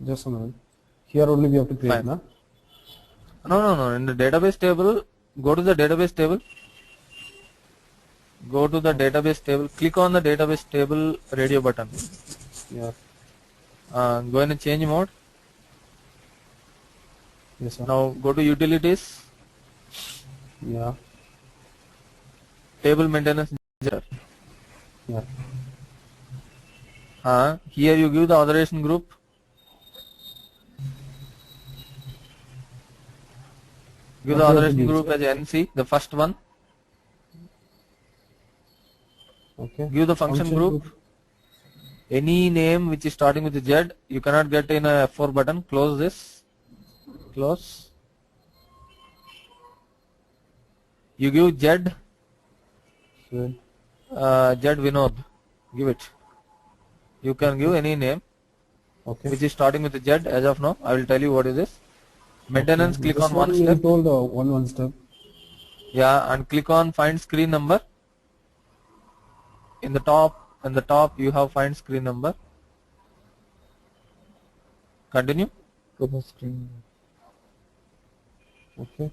Just a minute. Here only we have to create, Fine. na? No. In the database table, go to the database table. Go to the database table. Click on the database table radio button. Yeah. Go in a change mode. Yes, sir. Now go to utilities. Yeah. Table maintenance. Yeah. Here you give the authorization group. Give the authorization group as NC, the first one. Okay. Give the function group. Any name which is starting with Z, you cannot get in a F4 button. Close this. Close. You give Z. Good. Z Vinod. Give it. You can give any name Okay. which is starting with Z as of now. I will tell you what is this. Maintenance, click This on one you step. told one step. Yeah, and click on find screen number. In the top you have find screen number. Continue. To the screen. Okay.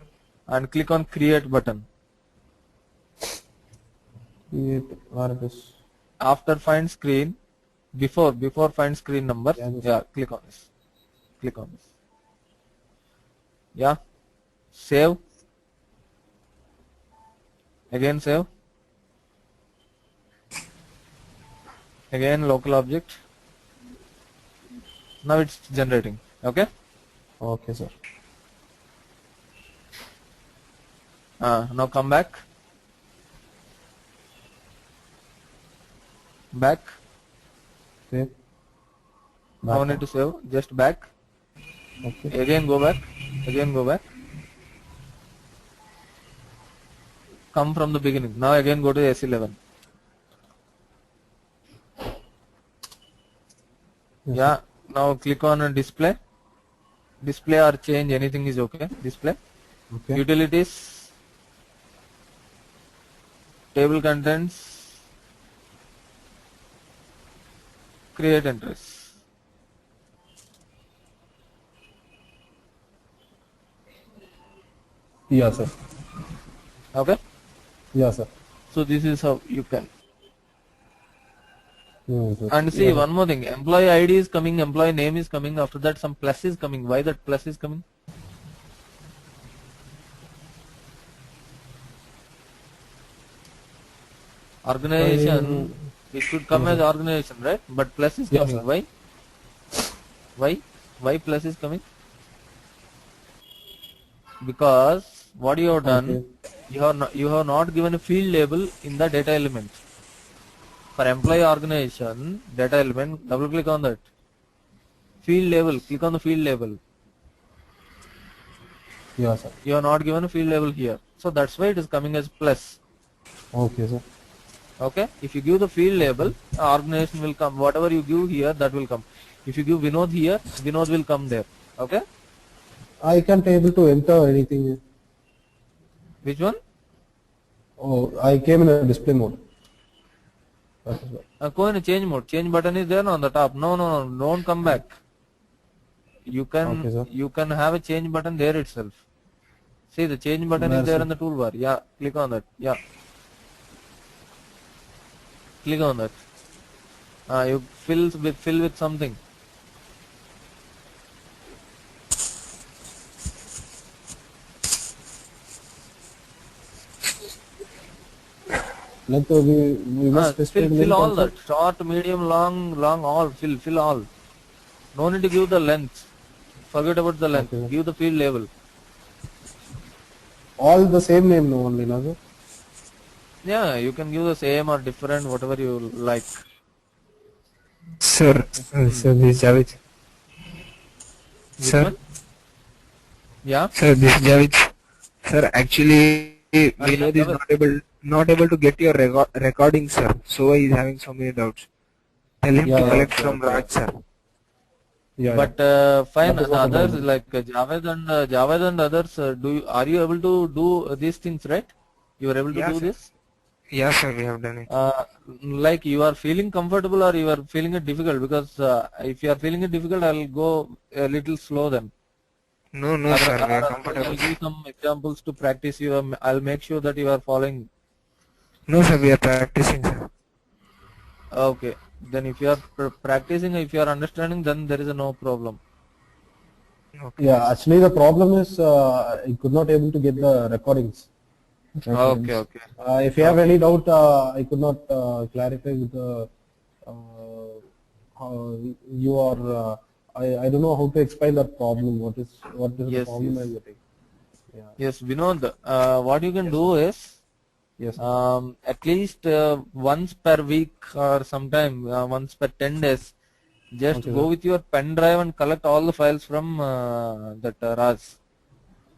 And click on create button. Create where it is. After find screen, before find screen number, Yeah, click on this. Click on this. Yeah. Save. Again save. Again local object. Now it's generating. Okay. Okay, sir. Now come back. Back. Okay. No need to save. Just back. Okay. Again go back. Again go back. Come from the beginning. Now again go to S11. Yes, Yeah. Now click on display. Display or change, anything is okay. Display. Okay. Utilities. Table contents. Create entries. Yeah, sir. Okay. Yeah, sir. So this is how you can. Yeah, sir. And see one more thing. Employee ID is coming. Employee name is coming. After that some plus is coming. Why that plus is coming? Organization. It should come as organization, right? But plus is Yes, coming. sir. Why? Why plus is coming? Because what you have done, you have not given a field label in the data element. For employee organization, data element, double click on that. Field label, click on the field label. Yeah, sir. You have not given a field label here. So that's why it is coming as plus. Okay, sir. Okay. If you give the field label, organization will come. Whatever you give here, that will come. If you give Vinod here, Vinod will come there. Okay. I can't able to enter anything. Which one? Oh, I came in a display mode. That is why. Go in a change mode. Change button is there on the top. No, no, no, don't come back. Okay, sir. You can have a change button there itself. See, the change button Where, is there sir? in the toolbar. Yeah, click on that. Yeah, click on that. You fill with something. Like we must display Fill length all also. that. Short, medium, long, all. Fill all. No need to give the length. Forget about the length. Okay. Give the field label. All the same name no only, no sir? Yeah, you can give the same or different, whatever you like. Sir, so this is Javed. Which Sir, one? Yeah. sir, this is Javed. Sir, actually, Vinod is Javed. not able to get your recording, sir. So he is having so many doubts. Tell him to Yeah, collect okay, from Raj, sir. Yeah. But fine, That is the what I'm others doing. like Javed and others, are you able to do these things, right? You are able to Yeah, do sir. this? Yeah, sir, we have done it. Like you are feeling comfortable or you are feeling it difficult? Because if you are feeling it difficult, I'll go a little slow then. No, no, sir, we are I'll comfortable. give you some examples to practice. I'll make sure that you are following. No, sir, we are practicing, sir. Okay. Then if you are practicing, if you are understanding, then there is no problem. Okay. Yeah, actually the problem is I could not able to get the recordings. Okay, okay. If you have any doubt, I could not clarify with the how you are. I don't know how to explain that problem. What is the Yes, problem yes. I'm getting? Yeah. Yes, Vinod, what you can do is Yes. at least once per week or sometime once per 10 days, just Okay, go sir. with your pen drive and collect all the files from that Raj.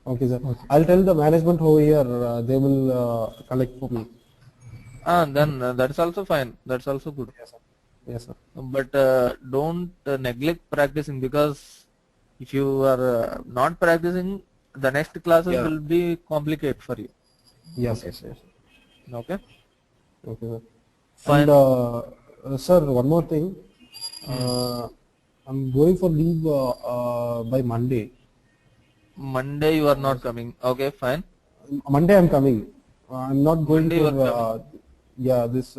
Okay, sir. I'll tell the management over here. They will collect for me. Then that's also fine. That's also good. Yes, sir. Yes, sir. But don't neglect practicing, because if you are not practicing, the next classes will be complicated for you. Yes, yes, yes. Okay. Okay, sir. Fine. And sir, one more thing. I'm going for leave by Monday. Monday you are not coming. Okay, fine. Monday I'm coming. I'm not going Monday you for this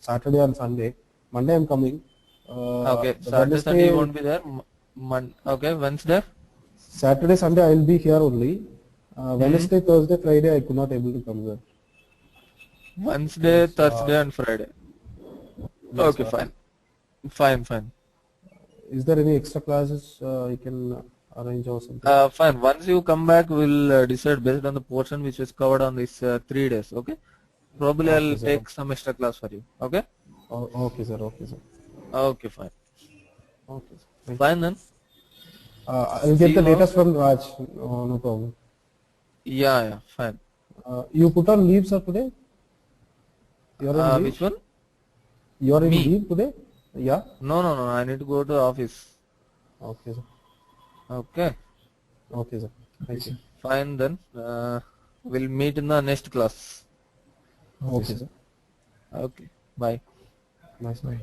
Saturday and Sunday. Monday I'm coming. Okay, The Saturday, Sunday you Wednesday, won't be there. Okay, Wednesday. Saturday, Sunday I'll be here only. Wednesday, Thursday, Friday I could not able to come there. Wednesday, Thursday, and Friday. Okay, fine. Fine. Is there any extra classes you can arrange or something? Fine. Once you come back, we'll decide based on the portion which is covered on these 3 days. Okay. Probably I'll sir. take some extra class for you. Okay. Okay, sir. Okay, sir. Okay, fine. Okay, sir. Fine then. I'll See get the you data from Raj. No problem. Yeah, fine. You put on leave, sir, today? You're in leave? Which one? You're in Me? leave today? Yeah? No. I need to go to the office. Okay, sir. Okay. Okay, sir. Thank you. Fine then. We'll meet in the next class. Okay, sir. Okay. Bye. Nice. Bye.